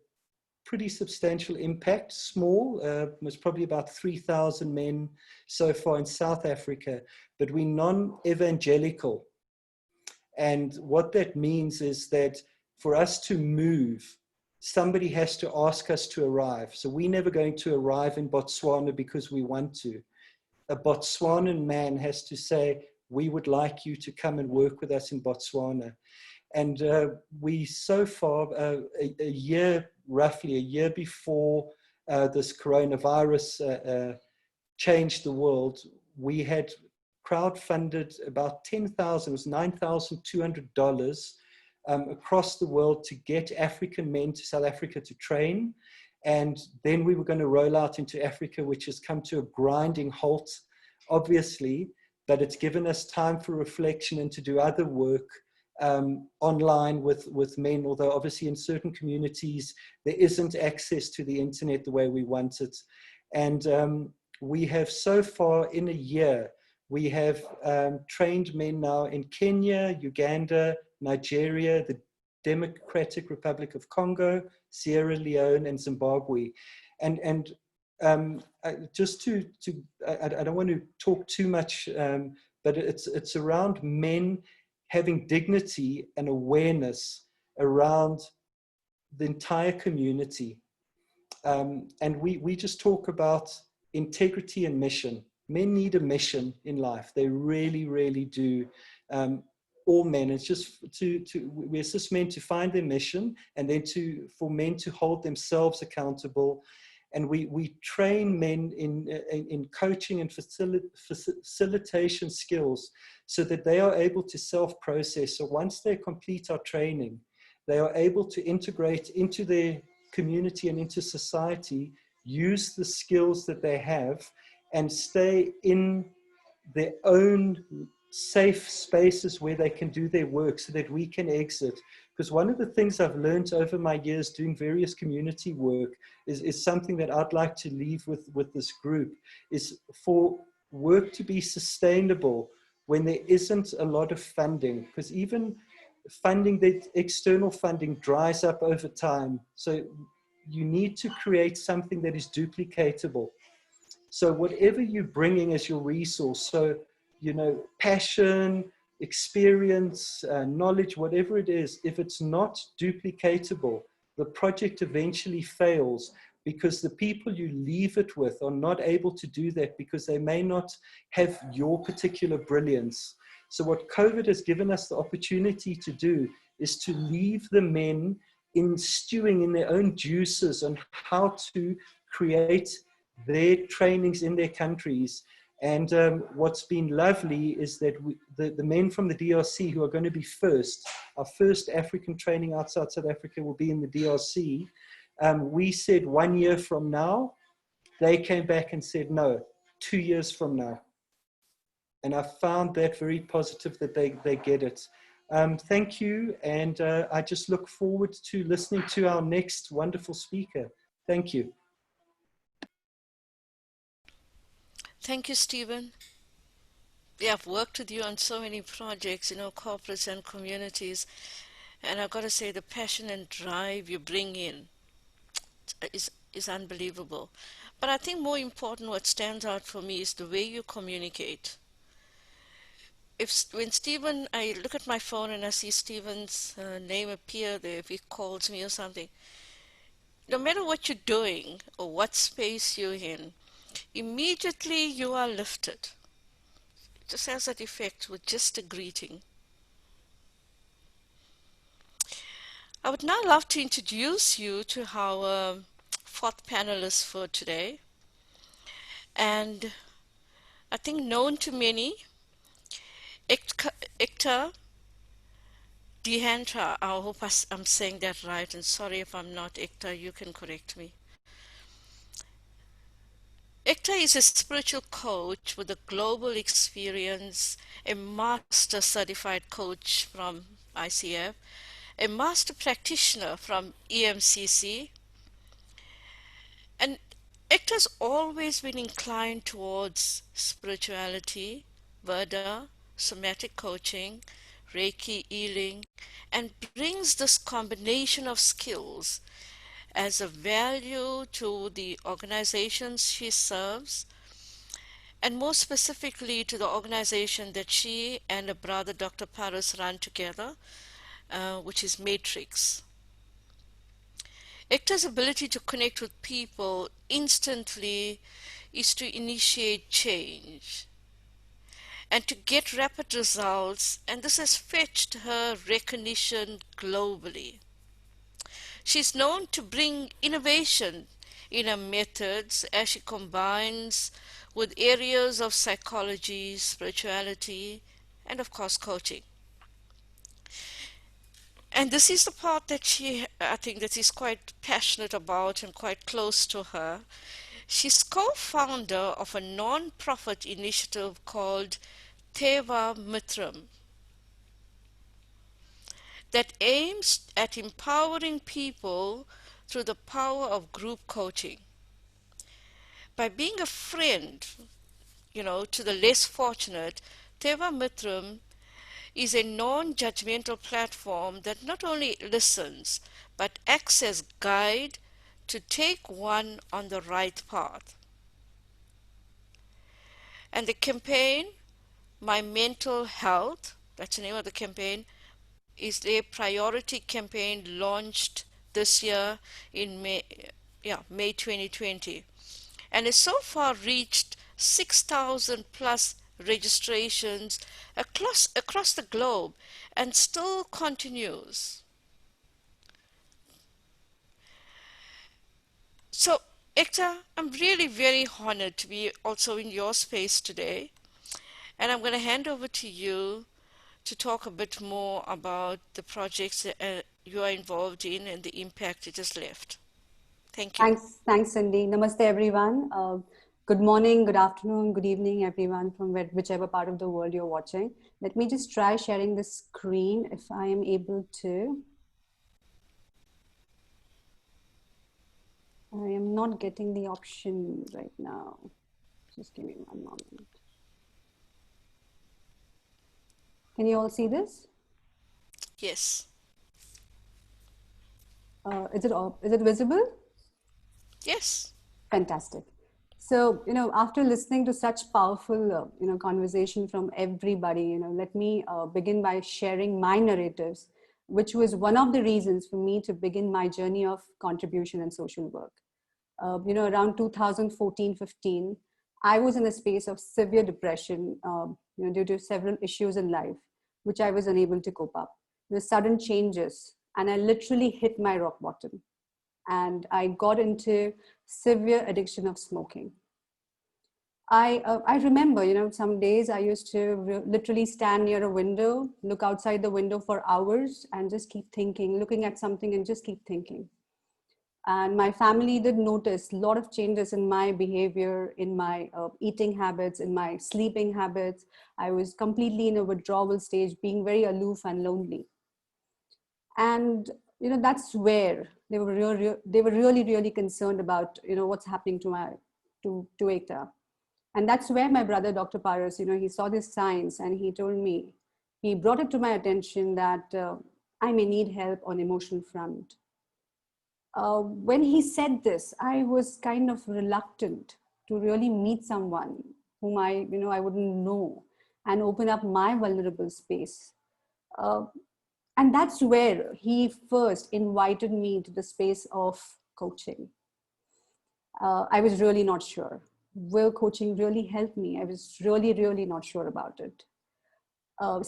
pretty substantial impact, small, was probably about 3,000 men so far in South Africa, but we're non-evangelical. And what that means is that for us to move, somebody has to ask us to arrive. So we're never going to arrive in Botswana because we want to. A Botswanan man has to say, we would like you to come and work with us in Botswana. And we so far, roughly a year before this coronavirus changed the world, we had crowdfunded about 10,000, it was $9,200 across the world to get African men to South Africa to train. And then we were going to roll out into Africa, which has come to a grinding halt, obviously, but it's given us time for reflection and to do other work online with men, although obviously in certain communities there isn't access to the internet the way we want it. And we have so far in a year, we have trained men now in Kenya, Uganda, Nigeria, the Democratic Republic of Congo, Sierra Leone, and Zimbabwe. And just I don't want to talk too much, but it's around men having dignity and awareness around the entire community. And we just talk about integrity and mission. Men need a mission in life. They really, really do. All men, it's just we're just meant to find their mission, and then for men to hold themselves accountable. And we train men in coaching and facilitation skills so that they are able to self-process. So once they complete our training, they are able to integrate into their community and into society, use the skills that they have, and stay in their own safe spaces where they can do their work so that we can exit. Because one of the things I've learned over my years doing various community work is something that I'd like to leave with this group, is for work to be sustainable when there isn't a lot of funding, because even funding, the external funding dries up over time. So you need to create something that is duplicatable. So whatever you're bringing as your resource, so, you know, passion, experience, knowledge, whatever it is, if it's not duplicatable, the project eventually fails because the people you leave it with are not able to do that because they may not have your particular brilliance. So what COVID has given us the opportunity to do is to leave the men in stewing in their own juices on how to create their trainings in their countries. And what's been lovely is that the men from the DRC who are going to be first, our first African training outside South Africa will be in the DRC. We said 1 year from now. They came back and said, no, 2 years from now. And I found that very positive that they get it. Thank you. And I just look forward to listening to our next wonderful speaker. Thank you. Thank you, Stephen. Yeah, I've worked with you on so many projects, you know, corporates and communities. And I've got to say, the passion and drive you bring in is unbelievable. But I think more important, what stands out for me is the way you communicate. When Stephen, I look at my phone and I see Stephen's name appear there, if he calls me or something, no matter what you're doing or what space you're in, immediately you are lifted. It just has that effect with just a greeting. I would now love to introduce you to our fourth panelist for today. And I think known to many, Ekta Dehantra. I hope I'm saying that right, and sorry if I'm not, Ekta, you can correct me. Ekta is a spiritual coach with a global experience, a master certified coach from ICF, a master practitioner from EMCC, and Ekta's always been inclined towards spirituality, Veda, somatic coaching, Reiki healing, and brings this combination of skills as a value to the organizations she serves, and more specifically to the organization that she and her brother Dr. Paris run together, which is Matrix. Ekta's ability to connect with people instantly is to initiate change and to get rapid results, and this has fetched her recognition globally. She's known to bring innovation in her methods as she combines with areas of psychology, spirituality, and of course coaching. And this is the part that I think that is quite passionate about and quite close to her. She's co-founder of a non-profit initiative called Teva Mitram that aims at empowering people through the power of group coaching. By being a friend, to the less fortunate, Teva Mitram is a non-judgmental platform that not only listens but acts as guide to take one on the right path. And the campaign, My Mental Health, that's the name of the campaign, is a priority campaign launched this year in May 2020, and has so far reached 6,000 plus registrations across the globe and still continues. So, Ekta, I'm really very honored to be also in your space today, and I'm going to hand over to you to talk a bit more about the projects that you are involved in and the impact it has left. Thank you. Thanks, Cindy. Namaste, everyone. Good morning, good afternoon, good evening, everyone, from whichever part of the world you're watching. Let me just try sharing the screen if I am able to. I am not getting the option right now. Just give me one moment. Can you all see this? Yes. Is it visible? Yes. Fantastic. So, after listening to such powerful, conversation from everybody, let me begin by sharing my narratives, which was one of the reasons for me to begin my journey of contribution and social work. Around 2014-15, I was in a space of severe depression, due to several issues in life, which I was unable to cope up. The sudden changes, and I literally hit my rock bottom. And I got into severe addiction of smoking. I remember, some days I used to literally stand near a window, look outside the window for hours and just keep thinking, looking at something and just keep thinking. And my family did notice a lot of changes in my behavior, in my eating habits, in my sleeping habits. I was completely in a withdrawal stage, being very aloof and lonely. And that's where they were really, really concerned about what's happening to Ekta. And that's where my brother, Dr. Paras, he saw these signs and he told me, he brought it to my attention that I may need help on emotional front. When he said this, I was kind of reluctant to really meet someone whom I wouldn't know and open up my vulnerable space. And that's where he first invited me to the space of coaching. I was really not sure. Will coaching really help me? I was really, really not sure about it.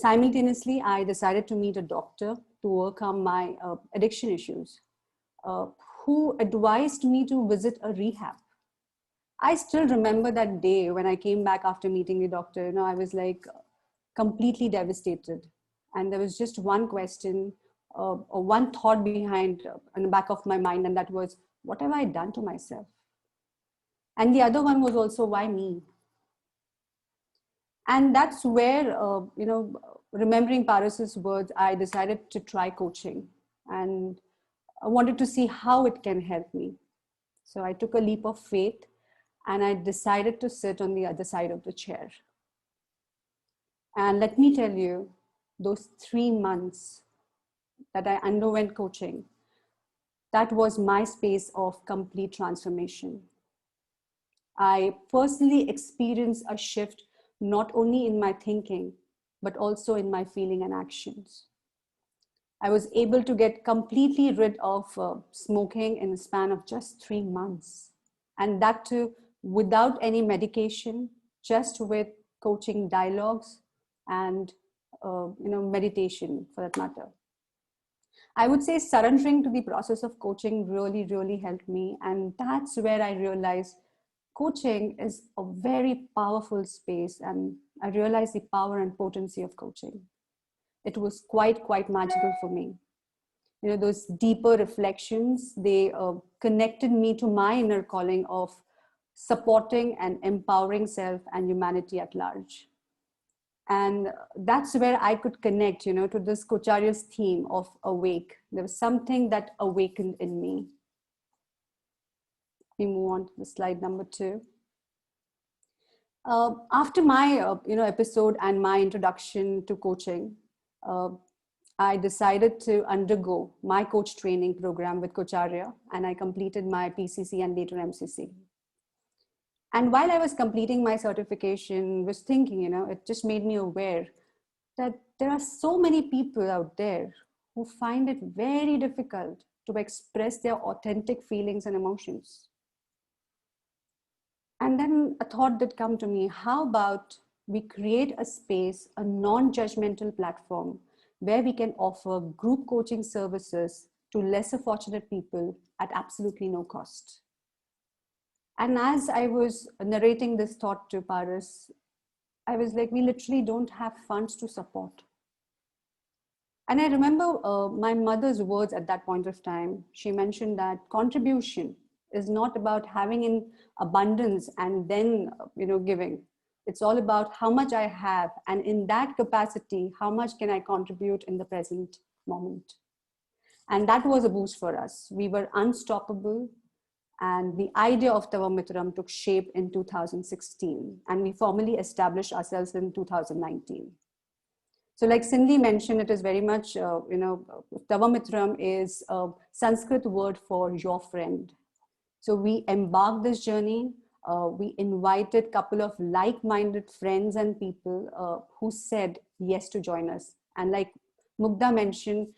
Simultaneously, I decided to meet a doctor to overcome my addiction issues, uh, who advised me to visit a rehab. I still remember that day when I came back after meeting the doctor. I was like completely devastated. And there was just one question or one thought behind in the back of my mind, and that was, what have I done to myself? And the other one was also, why me? And that's where, remembering Paras's words, I decided to try coaching. And I wanted to see how it can help me. So I took a leap of faith and I decided to sit on the other side of the chair. And let me tell you, those 3 months that I underwent coaching, that was my space of complete transformation. I personally experienced a shift not only in my thinking, but also in my feeling and actions. I was able to get completely rid of smoking in the span of just 3 months. And that too, without any medication, just with coaching dialogues and meditation for that matter. I would say surrendering to the process of coaching really, really helped me. And that's where I realized coaching is a very powerful space. And I realized the power and potency of coaching. It was quite magical for me. Those deeper reflections, they connected me to my inner calling of supporting and empowering self and humanity at large. And that's where I could connect, to this Kocharya's theme of awake. There was something that awakened in me. We move on to the slide number 2. After my, episode and my introduction to coaching, I decided to undergo my coach training program with Kocharya, and I completed my PCC and later MCC. And while I was completing my certification, was thinking, it just made me aware that there are so many people out there who find it very difficult to express their authentic feelings and emotions. And then a thought did come to me, how about we create a space, a non-judgmental platform where we can offer group coaching services to lesser fortunate people at absolutely no cost. And as I was narrating this thought to Paras, I was like, we literally don't have funds to support. And I remember my mother's words at that point of time. She mentioned that contribution is not about having in abundance and then, giving. It's all about how much I have. And in that capacity, how much can I contribute in the present moment? And that was a boost for us. We were unstoppable. And the idea of Tava Mitram took shape in 2016. And we formally established ourselves in 2019. So like Cindy mentioned, it is very much, Tava Mitram is a Sanskrit word for your friend. So we embarked this journey. We invited a couple of like-minded friends and people who said yes to join us. And like Mukta mentioned,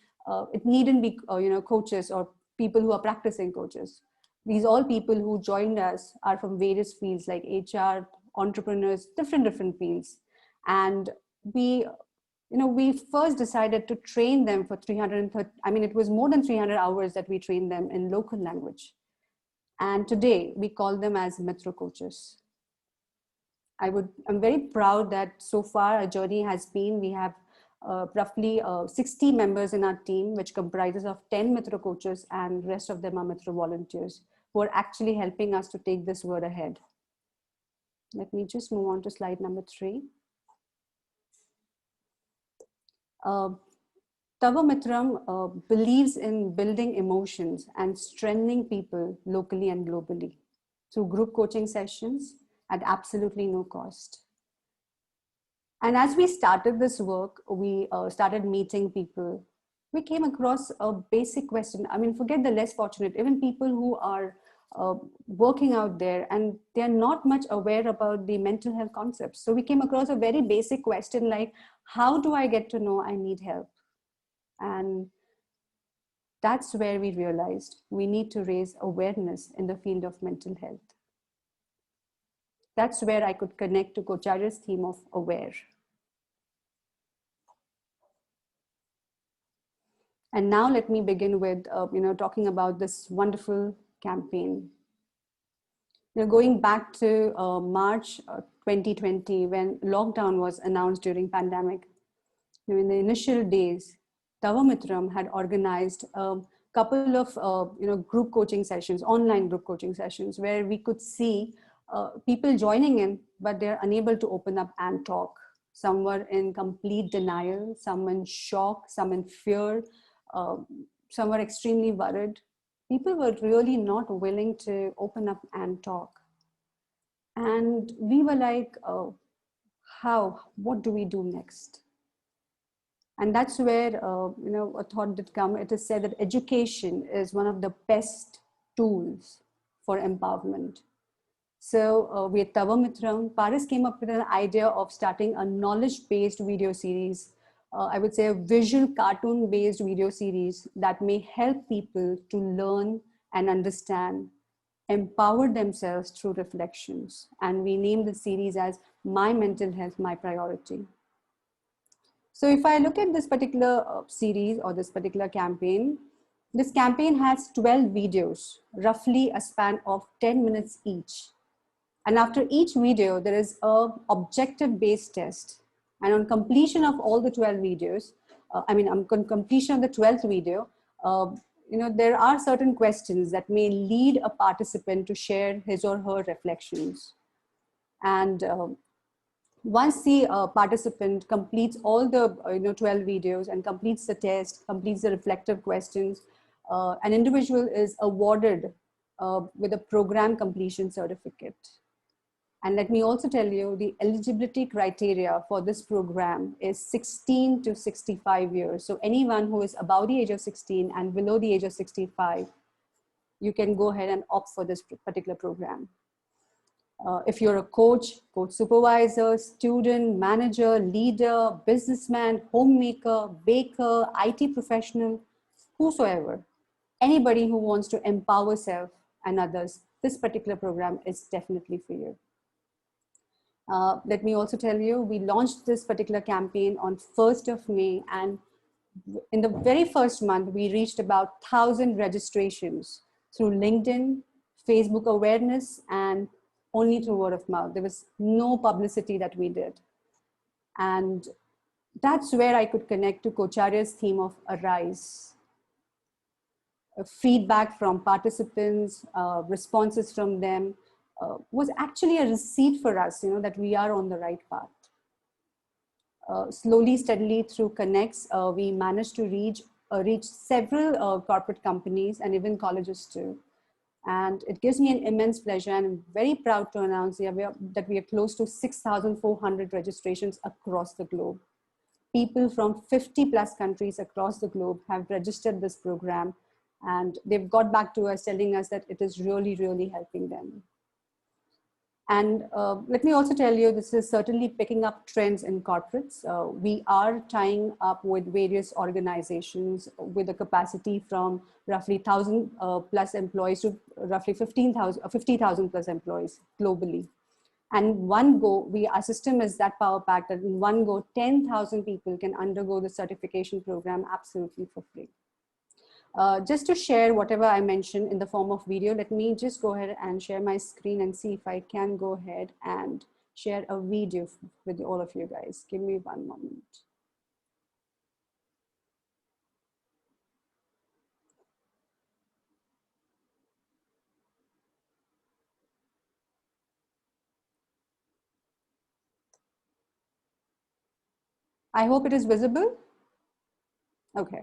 it needn't be coaches or people who are practicing coaches. These all people who joined us are from various fields like HR, entrepreneurs, different fields. And we first decided to train them for 330, it was more than 300 hours that we trained them in local language. And today we call them as Metro coaches. I'm very proud that so far our journey has been, we have roughly 60 members in our team, which comprises of 10 Metro coaches, and rest of them are Metro volunteers who are actually helping us to take this word ahead. Let me just move on to slide number 3. Tava Mitram believes in building emotions and strengthening people locally and globally through group coaching sessions at absolutely no cost. And as we started this work, we started meeting people. We came across a basic question. Forget the less fortunate, even people who are working out there and they're not much aware about the mental health concepts. So we came across a very basic question like, how do I get to know I need help? And That's where we realized we need to raise awareness in the field of mental health. That's where I could connect to Kocharya's theme of aware. And now let me begin with, talking about this wonderful campaign. Going back to March 2020, when lockdown was announced during pandemic, in the initial days, Tavamitram had organized a couple of group coaching sessions, online group coaching sessions, where we could see people joining in, but they're unable to open up and talk. Some were in complete denial, some in shock, some in fear, uh, some were extremely worried. People were really not willing to open up and talk. And we were like, what do we do next? And that's where, a thought did come. It is said that education is one of the best tools for empowerment. So we at Tavamitram, Paris came up with an idea of starting a knowledge-based video series. I would say a visual cartoon-based video series that may help people to learn and understand, empower themselves through reflections. And we named the series as My Mental Health, My Priority. So if I look at this particular series or this particular campaign, this campaign has 12 videos, roughly a span of 10 minutes each. And after each video, there is a objective based test. And on completion of all the 12 videos, on completion of the 12th video, there are certain questions that may lead a participant to share his or her reflections. And once the participant completes all the 12 videos and completes the test, completes the reflective questions, an individual is awarded with a program completion certificate. And let me also tell you, the eligibility criteria for this program is 16 to 65 years. So anyone who is above the age of 16 and below the age of 65, you can go ahead and opt for this particular program. If you're a coach, coach supervisor, student, manager, leader, businessman, homemaker, baker, IT professional, whosoever, anybody who wants to empower self and others, this particular program is definitely for you. Let me also tell you, we launched this particular campaign on 1st of May, and in the very first month, we reached about 1,000 registrations through LinkedIn, Facebook awareness, and only through word of mouth. There was no publicity that we did. And that's where I could connect to Kocharya's theme of Arise. Feedback from participants, responses from them, was actually a receipt for us, that we are on the right path. Slowly, steadily through connects, we managed to reach several corporate companies and even colleges too. And it gives me an immense pleasure, and I'm very proud to announce that we are close to 6,400 registrations across the globe. People from 50 plus countries across the globe have registered this program, and they've got back to us telling us that it is really, really helping them. And let me also tell you, this is certainly picking up trends in corporates. We are tying up with various organizations with a capacity from roughly 1,000 plus employees to roughly 50,000 plus employees globally. And one go, our system is that power packed that in one go, 10,000 people can undergo the certification program absolutely for free. Just to share whatever I mentioned in the form of video, let me just go ahead and share my screen and see if I can go ahead and share a video with all of you guys. Give me one moment. I hope it is visible. Okay.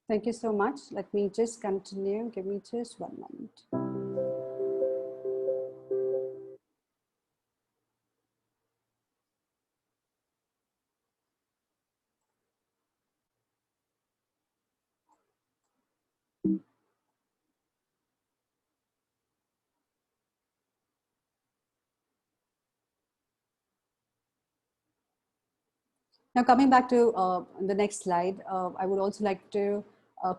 Thank you so much. Let me just continue. Give me just one moment. Now, coming back to the next slide, I would also like to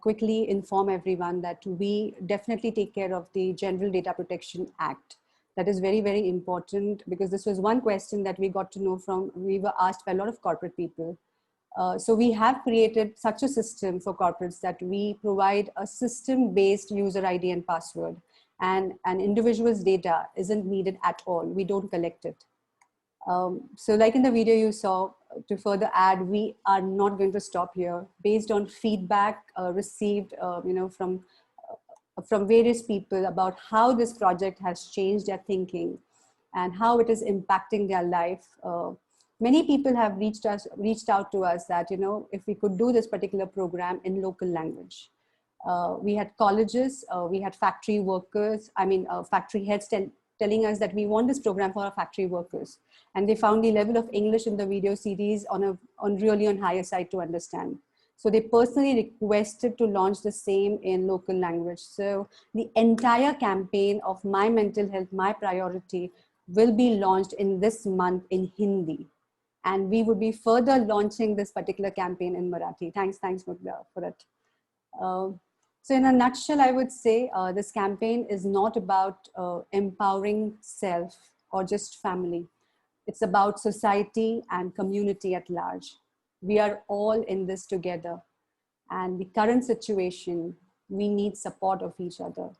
quickly inform everyone that we definitely take care of the General Data Protection Act. That is very, very important, because this was one question that we got to know from, we were asked by a lot of corporate people. So we have created such a system for corporates that we provide a system-based user ID and password, and an individual's data isn't needed at all. We don't collect it. So like in the video you saw, to further add, we are not going to stop here. Based on feedback received from various people about how this project has changed their thinking and how it is impacting their life, many people have reached out to us that, if we could do this particular program in local language. We had colleges, we had factory workers, factory heads telling us that we want this program for our factory workers. And they found the level of English in the video series on really on higher side to understand. So they personally requested to launch the same in local language. So the entire campaign of My Mental Health, My Priority will be launched in this month in Hindi. And we would be further launching this particular campaign in Marathi. Thanks, Mukta, for that. So in a nutshell, I would say this campaign is not about empowering self or just family. It's about society and community at large. We are all in this together. And the current situation, we need support of each other.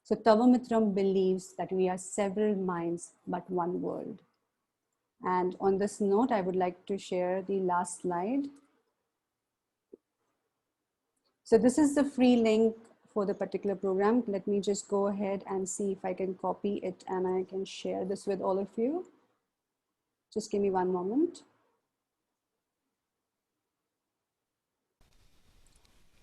So Tavamitram believes that we are several minds, but one world. And on this note, I would like to share the last slide. So this is the free link for the particular program. Let me just go ahead and see if I can copy it and I can share this with all of you. Just give me one moment.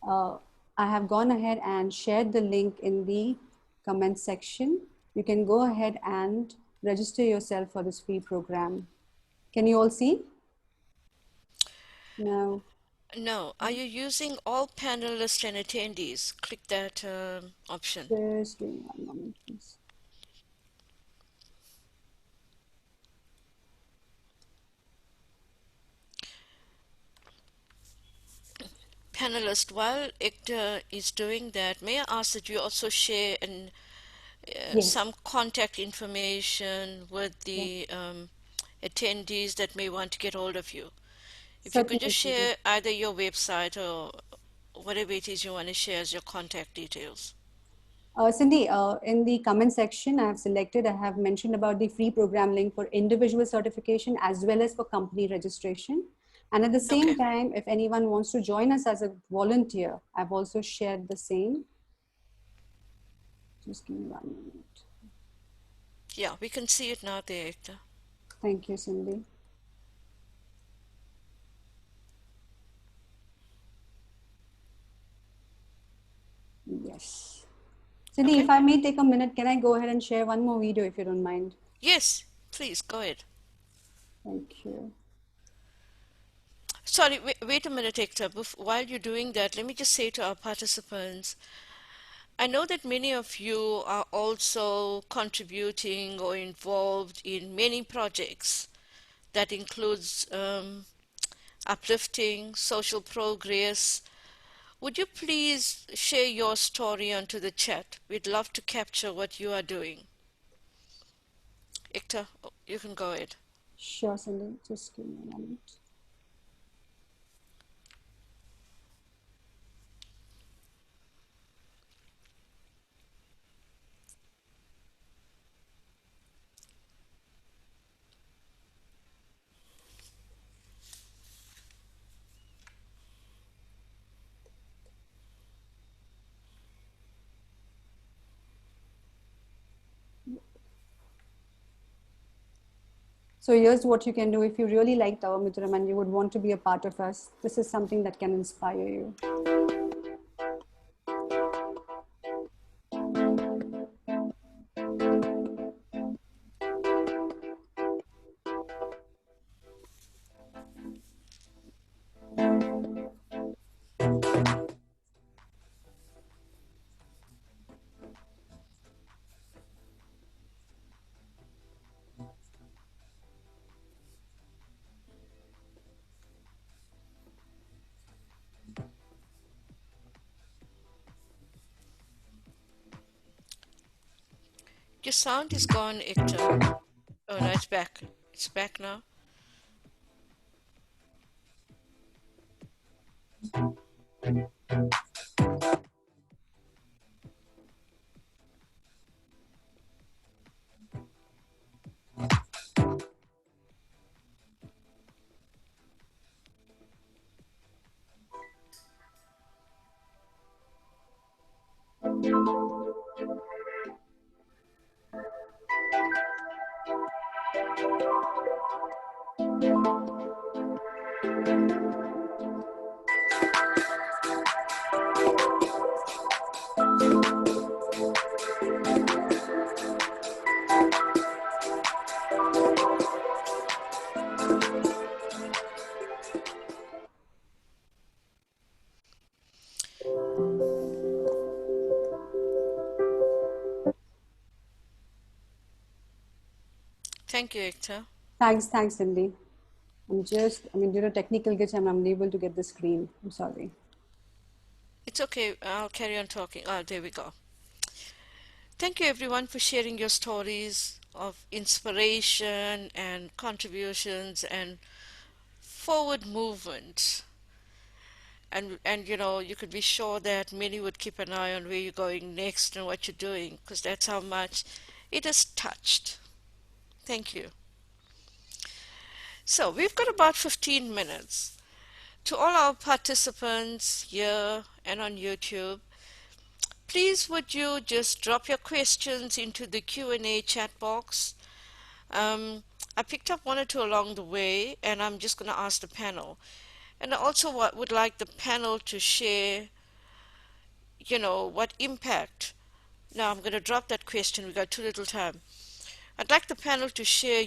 I have gone ahead and shared the link in the comment section. You can go ahead and register yourself for this free program. Can you all see? No. No. Are you using all panelists and attendees? Click that option. Just give me one moment, please. Panelist, while Ekta is doing that, may I ask that you also share Yes. some contact information with the attendees that may want to get hold of you? If you could Certainly. just share either your website or whatever it is you want to share as your contact details. Cindy, in the comment section, I have mentioned about the free program link for individual certification as well as for company registration. And at the same time, if anyone wants to join us as a volunteer, I've also shared the same. Just give me 1 minute. Yeah, we can see it now there, Ekta. Thank you, Cindy. Yes. Cindy, if I may take a minute, can I go ahead and share one more video if you don't mind? Yes, please, go ahead. Thank you. Sorry, wait a minute, Ekta. While you're doing that, let me just say to our participants, I know that many of you are also contributing or involved in many projects that includes uplifting, social progress. Would you please share your story onto the chat? We'd love to capture what you are doing. Ekta, you can go ahead. Sure, Cindy. Just give me a moment. So here's what you can do if you really like Tavamitram and you would want to be a part of us. This is something that can inspire you. Your sound is gone, Ekta. Oh, no, it's back. It's back now. Thank you, Ekta. Thanks, Cindy. Due to technical glitch, I'm unable to get the screen. I'm sorry. It's okay. I'll carry on talking. Ah, there we go. Thank you, everyone, for sharing your stories of inspiration and contributions and forward movement. And you could be sure that many would keep an eye on where you're going next and what you're doing, because that's how much it has touched. Thank you. So we've got about 15 minutes. To all our participants here and on YouTube, please would you just drop your questions into the Q&A chat box. I picked up one or two along the way, and I'm just going to ask the panel. And I also would like the panel to share, what impact. Now I'm going to drop that question. We've got too little time. I'd like the panel to share,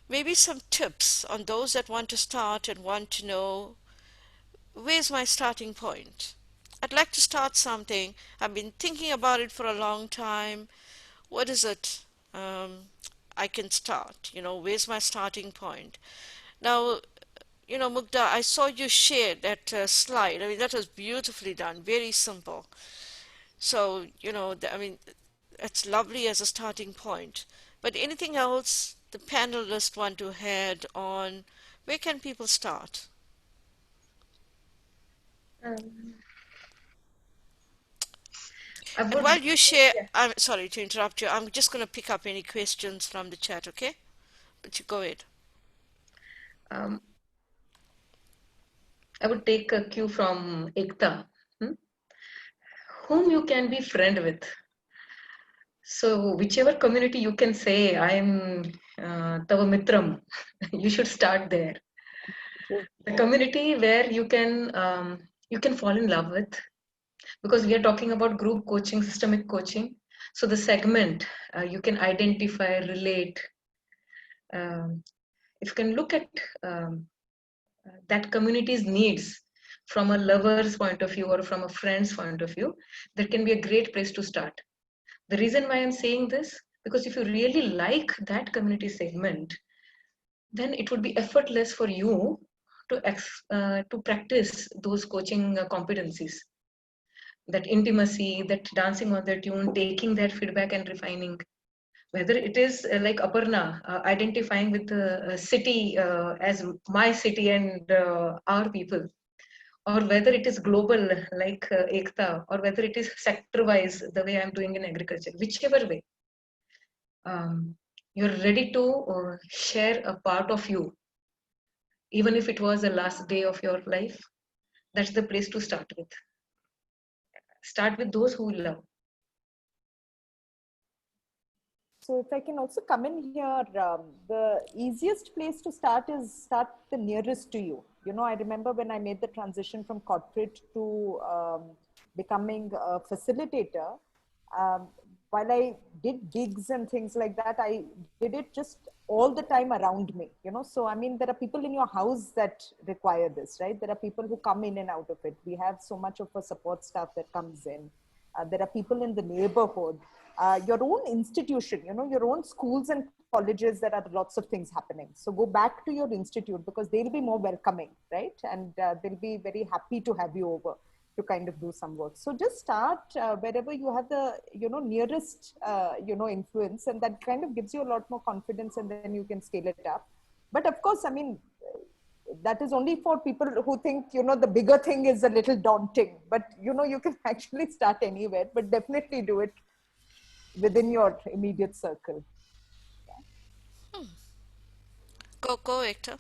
maybe some tips on those that want to start and want to know, where's my starting point? I'd like to start something. I've been thinking about it for a long time. What is it I can start? Where's my starting point? Now, Mukta, I saw you share that slide. That was beautifully done, very simple. So, it's lovely as a starting point. But anything else the panelists want to add on, where can people start? Um, And while you share, yeah. I'm sorry to interrupt you, I'm just going to pick up any questions from the chat, okay? But you go ahead. Um, I would take a cue from Ekta, whom you can be friend with. So whichever community you can say, I'm Tava Mitram, you should start there. The community where you can fall in love with, because we are talking about group coaching, systemic coaching. So the segment you can identify, relate. Um, if you can look at that community's needs from a lover's point of view or from a friend's point of view, that can be a great place to start. The reason why I'm saying this, because if you really like that community segment, then it would be effortless for you to practice those coaching competencies, that intimacy, that dancing on their tune, taking that feedback and refining. Whether it is like Aparna, identifying with the city as my city and our people, or whether it is global like Ekta, or whether it is sector-wise the way I'm doing in agriculture, whichever way, um, you're ready to share a part of you, even if it was the last day of your life. That's the place to start with. Start with those who love. So if I can also come in here, the easiest place to start the nearest to you. I remember when I made the transition from corporate to becoming a facilitator, um, while I did gigs and things like that, I did it just all the time around me, So, there are people in your house that require this, right? There are people who come in and out of it. We have so much of a support staff that comes in. There are people in the neighborhood, your own institution, your own schools and colleges, there are lots of things happening. So go back to your institute because they'll be more welcoming, right? And they'll be very happy to have you over. to kind of do some work. So just start wherever you have the, nearest, influence, and that kind of gives you a lot more confidence, and then you can scale it up. But of course, I mean, that is only for people who think, the bigger thing is a little daunting, but, you can actually start anywhere, but definitely do it within your immediate circle. Go, Hector.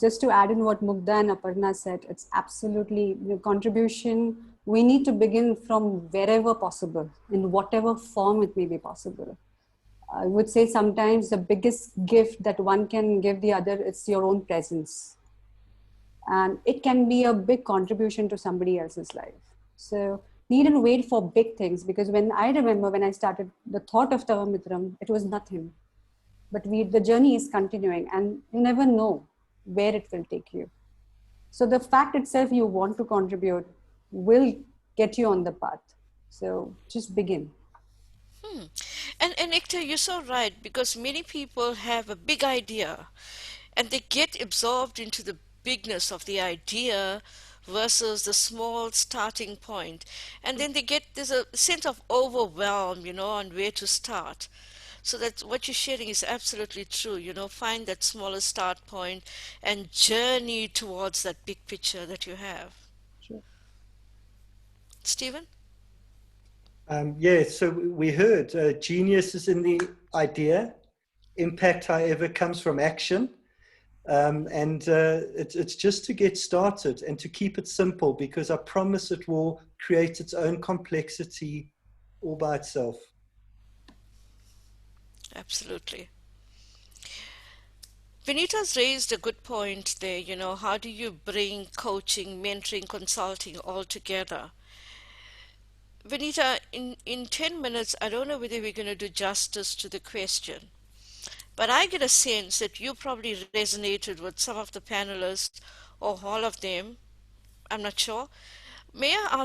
Just to add in what Mugdha and Aparna said, it's absolutely contribution. We need to begin from wherever possible, in whatever form it may be possible. I would say sometimes the biggest gift that one can give the other is your own presence. And it can be a big contribution to somebody else's life. So needn't wait for big things, because when I remember when I started the thought of Tava Mitram, it was nothing. But the journey is continuing, and you never know where it will take you. So the fact itself you want to contribute will get you on the path. So just begin. And Hector, you're so right, because many people have a big idea and they get absorbed into the bigness of the idea versus the small starting point. And then there's a sense of overwhelm, on where to start. So that's what you're sharing is absolutely true. Find that smaller start point and journey towards that big picture that you have. Sure. Stephen? Yeah, so we heard genius is in the idea. Impact, however, comes from action. And it's just to get started and to keep it simple, because I promise it will create its own complexity all by itself. Absolutely. Vinita's raised a good point there. How do you bring coaching, mentoring, consulting all together? Vinita, in 10 minutes, I don't know whether we're going to do justice to the question, but I get a sense that you probably resonated with some of the panelists or all of them. I'm not sure. May I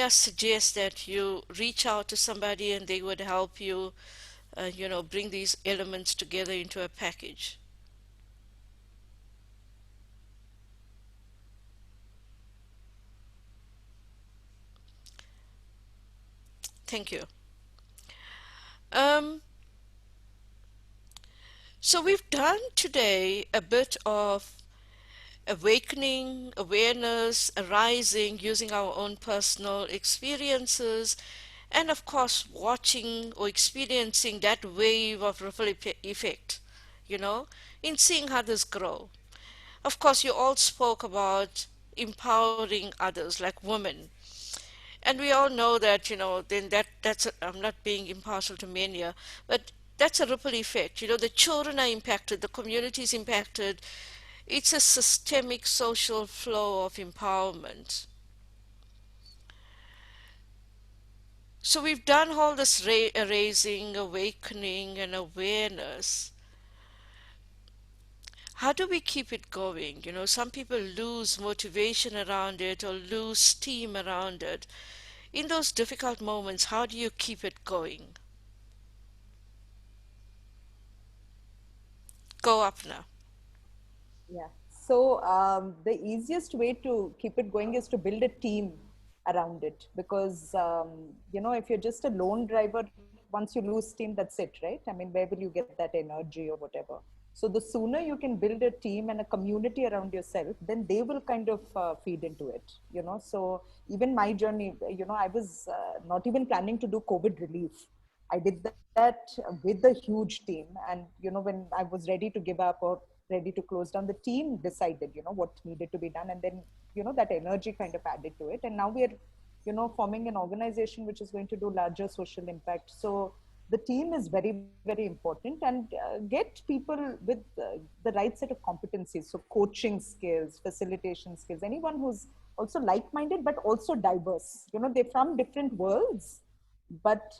suggest that you reach out to somebody and they would help you, bring these elements together into a package? Thank you. Um, so we've done today a bit of awakening, awareness, arising, using our own personal experiences, and of course, watching or experiencing that wave of ripple effect, you know, in seeing others grow. Of course, you all spoke about empowering others, like women. And we all know that, then I'm not being impartial to men here, but that's a ripple effect. The children are impacted, the community is impacted. It's a systemic social flow of empowerment. So we've done all this raising, awakening, and awareness. How do we keep it going? Some people lose motivation around it or lose steam around it. In those difficult moments, how do you keep it going? Go up now. Yeah. So the easiest way to keep it going is to build a team around it, because if you're just a lone driver, once you lose steam, that's it, right? I mean, where will you get that energy or whatever? So the sooner you can build a team and a community around yourself, then they will kind of feed into it. So even my journey, I was not even planning to do COVID relief. I did that with a huge team. And, when I was ready to give up or ready to close down, the team decided, what needed to be done. And then, that energy kind of added to it. And now we are, forming an organization which is going to do larger social impact. So the team is very, very important, and get people with the right set of competencies. So coaching skills, facilitation skills, anyone who's also like-minded, but also diverse. They're from different worlds, but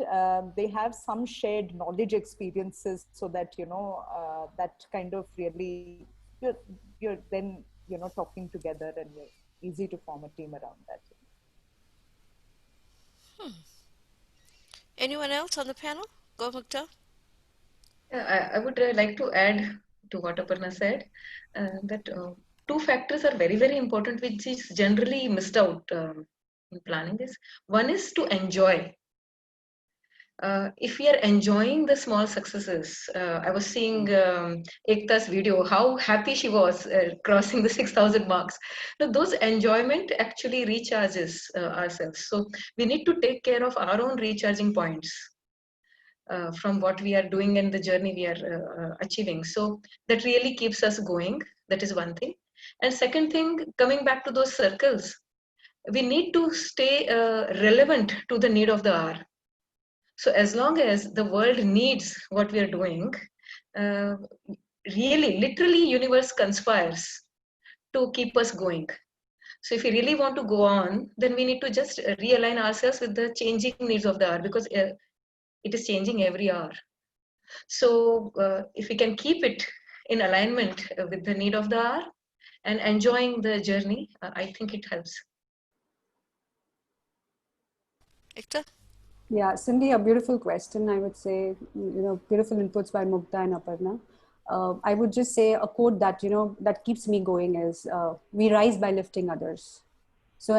they have some shared knowledge experiences, so that that kind of really you're then talking together, and you're easy to form a team around that. Anyone else on the panel? Go, Mukta. Yeah, I would like to add to what Aparna said, that two factors are very, very important, which is generally missed out in planning this. One is to enjoy. If we are enjoying the small successes, I was seeing Ekta's video, how happy she was crossing the 6,000 marks. Now, those enjoyment actually recharges ourselves. So we need to take care of our own recharging points from what we are doing and the journey we are achieving. So that really keeps us going. That is one thing. And second thing, coming back to those circles, we need to stay relevant to the need of the hour. So as long as the world needs what we are doing, uh, really, literally, universe conspires to keep us going. So if we really want to go on, then we need to just realign ourselves with the changing needs of the hour, because it is changing every hour. So if we can keep it in alignment with the need of the hour and enjoying the journey, I think it helps. Ekta? Yeah, Cindy, a beautiful question, I would say, beautiful inputs by Mukta and Aparna. I would just say a quote that, that keeps me going is, we rise by lifting others. So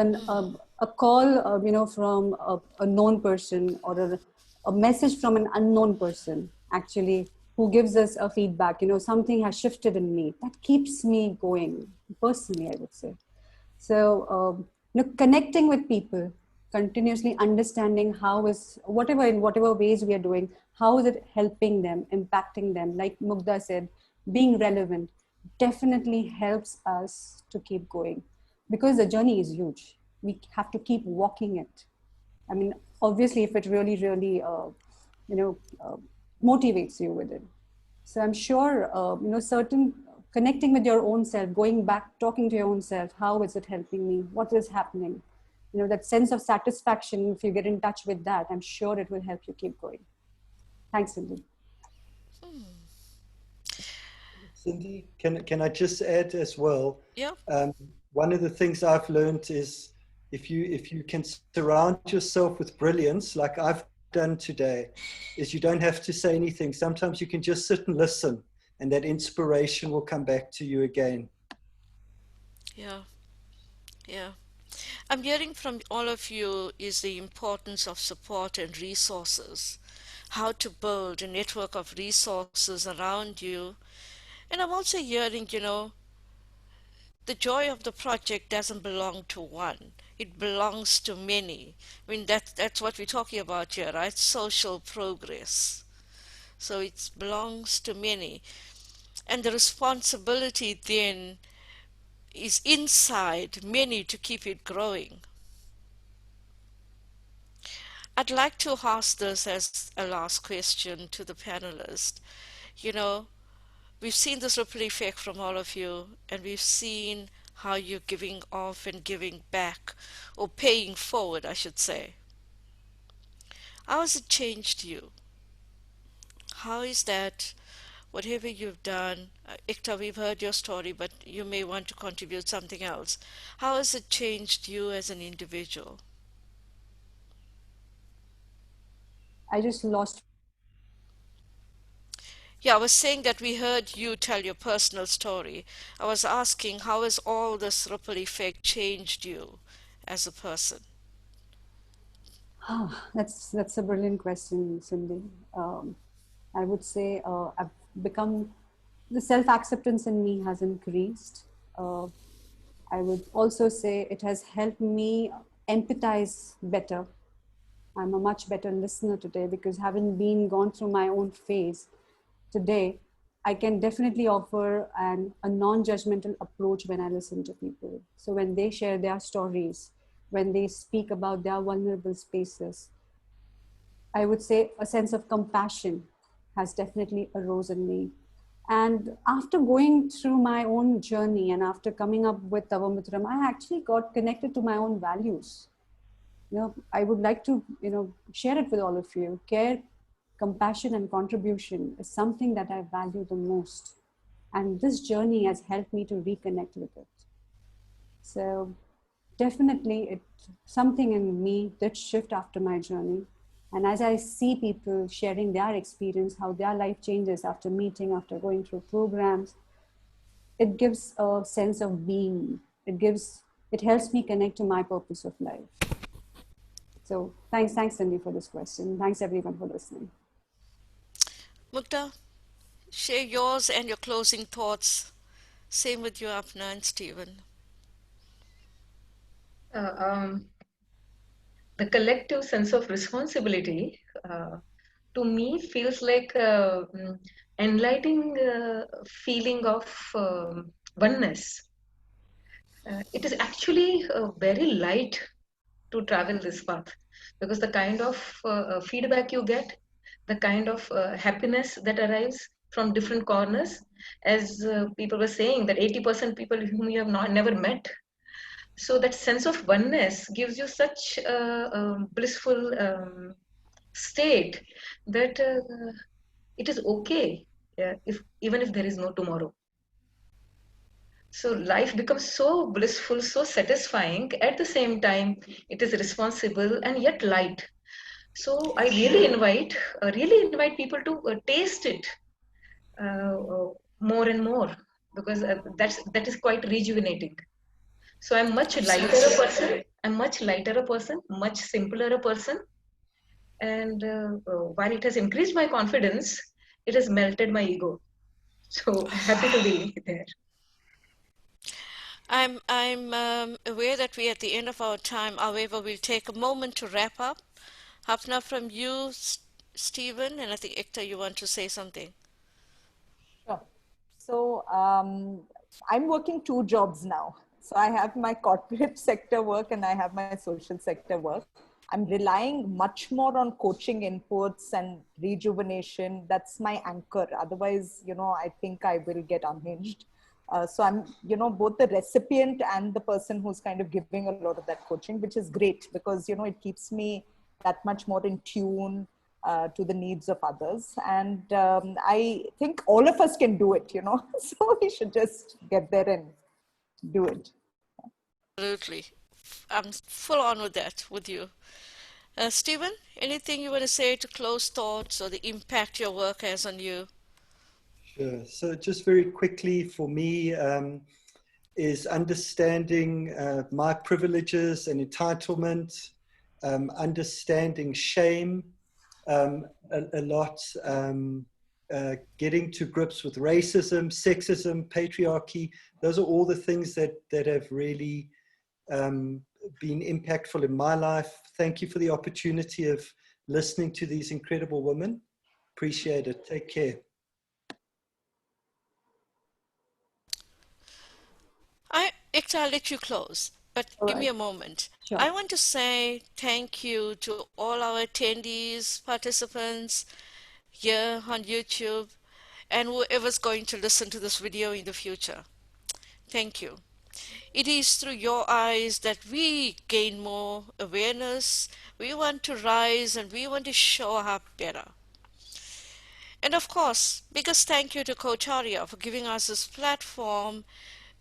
a call, from a known person, or a message from an unknown person, actually, who gives us a feedback, something has shifted in me, that keeps me going personally, I would say. So, connecting with people, continuously understanding how is, in whatever ways we are doing, how is it helping them, impacting them? Like Mugdha said, being relevant definitely helps us to keep going, because the journey is huge. We have to keep walking it. I mean, obviously, if it really, really, you know, uh, motivates you with it. So I'm sure, certain connecting with your own self, going back, talking to your own self, how is it helping me? What is happening? That sense of satisfaction, if you get in touch with that, I'm sure it will help you keep going. Thanks, Cindy. Cindy, can I just add as well? Yeah. One of the things I've learned is if you can surround yourself with brilliance, like I've done today, is you don't have to say anything. Sometimes you can just sit and listen, and that inspiration will come back to you again. Yeah. Yeah. I'm hearing from all of you is the importance of support and resources, how to build a network of resources around you. And I'm also hearing, the joy of the project doesn't belong to one. It belongs to many. I mean, that's what we're talking about here, right? Social progress. So it belongs to many. And the responsibility then is inside many to keep it growing. I'd like to ask this as a last question to the panelists. You know, we've seen this ripple effect from all of you, and we've seen how you're giving off and giving back, or paying forward, I should say. How has it changed you? How is that, whatever you've done, Ikta, we've heard your story, but you may want to contribute something else. How has it changed you as an individual? I just lost. Yeah, I was saying that we heard you tell your personal story. I was asking, how has all this ripple effect changed you as a person? Oh, that's a brilliant question, Cindy. I would say I've become, the self acceptance in me has increased. Uh, I would also say it has helped me empathize better. I'm a much better listener today, because having gone through my own phase today, I can definitely offer a non-judgmental approach when I listen to people. So when they share their stories, when they speak about their vulnerable spaces, I would say a sense of compassion has definitely arose in me. And after going through my own journey and after coming up with Tavamutram, I actually got connected to my own values. I would like to, share it with all of you. Care, compassion, and contribution is something that I value the most. And this journey has helped me to reconnect with it. So definitely something in me did shift after my journey. And as I see people sharing their experience, how their life changes after meeting, after going through programs, it gives a sense of being. It helps me connect to my purpose of life. So thanks, Cindy, for this question. Thanks everyone for listening. Mukta, share yours and your closing thoughts. Same with you, Apna and Stephen. Uh, um, the collective sense of responsibility to me feels like enlightening feeling of oneness. It is actually very light to travel this path because the kind of feedback you get, the kind of happiness that arrives from different corners, as people were saying that 80% people whom you have not never met. So that sense of oneness gives you such a blissful state that it is okay, yeah, if even if there is no tomorrow. So life becomes so blissful, so satisfying. At the same time, it is responsible and yet light. So I really invite people to taste it more and more because that is quite rejuvenating. So I'm much lighter a person. I'm much lighter a person, much simpler a person, and while it has increased my confidence, it has melted my ego. So happy to be there. I'm aware that we're at the end of our time. However, we'll take a moment to wrap up. Hafna, from you, Stephen, and I think Ekta, you want to say something. Sure. So I'm working two jobs now. So I have my corporate sector work and I have my social sector work. I'm relying much more on coaching inputs and rejuvenation. That's my anchor. Otherwise, I think I will get unhinged. So I'm, both the recipient and the person who's kind of giving a lot of that coaching, which is great because, it keeps me that much more in tune to the needs of others. And I think all of us can do it, so we should just get there and do it. Absolutely. I'm full on with that with you. Stephen, anything you want to say to close thoughts or the impact your work has on you? Sure. So just very quickly for me, is understanding my privileges and entitlement, understanding shame a lot, getting to grips with racism, sexism, patriarchy. Those are all the things that have really been impactful in my life. Thank you for the opportunity of listening to these incredible women. Appreciate it. Take care. Ekta, I'll let you close, but All give me right. a moment. Sure. I want to say thank you to all our attendees, participants here on YouTube, and whoever's going to listen to this video in the future. Thank you. It is through your eyes that we gain more awareness. We want to rise and we want to show up better. And of course, biggest thank you to Coach Arya for giving us this platform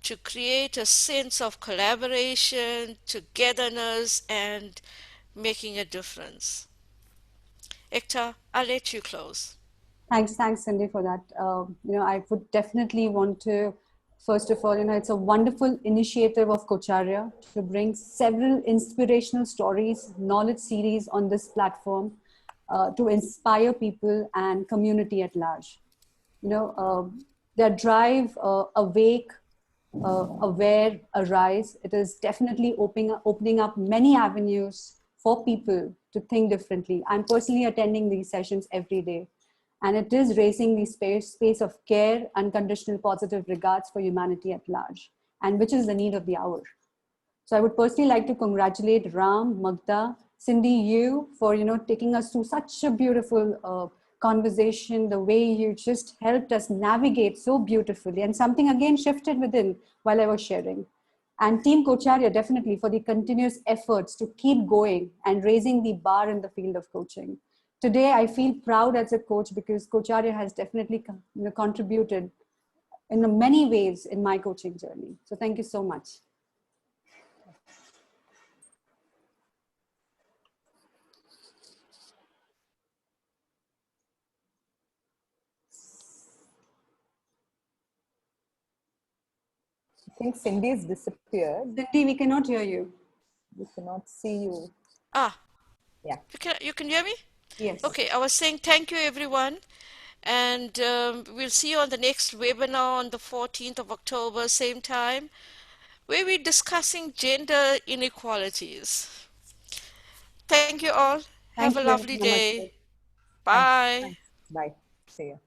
to create a sense of collaboration, togetherness, and making a difference. Ekta, I'll let you close. Thanks, Cindy, for that. I would definitely want to, first of all, it's a wonderful initiative of Kocharya to bring several inspirational stories, knowledge series on this platform to inspire people and community at large. Their drive, awake, aware, arise, it is definitely opening up many avenues for people to think differently. I'm personally attending these sessions every day, and it is raising the space of care, unconditional positive regards for humanity at large, and which is the need of the hour. So I would personally like to congratulate Ram, Mukta, Cindy, you for taking us through such a beautiful conversation. The way you just helped us navigate so beautifully, and something again shifted within while I was sharing. And Team Kocharya definitely for the continuous efforts to keep going and raising the bar in the field of coaching. Today, I feel proud as a coach because Kocharya has definitely contributed in many ways in my coaching journey. So thank you so much. think Cindy's disappeared. Cindy, we cannot hear you. We cannot see you. Ah, Yeah. you can hear me? Yes. Okay, I was saying thank you, everyone. And we'll see you on the next webinar on the 14th of October, same time, where we're discussing gender inequalities. Thank you all. Have a Thank you. lovely Namaste. day. Thanks. Bye. Thanks. Bye. See you.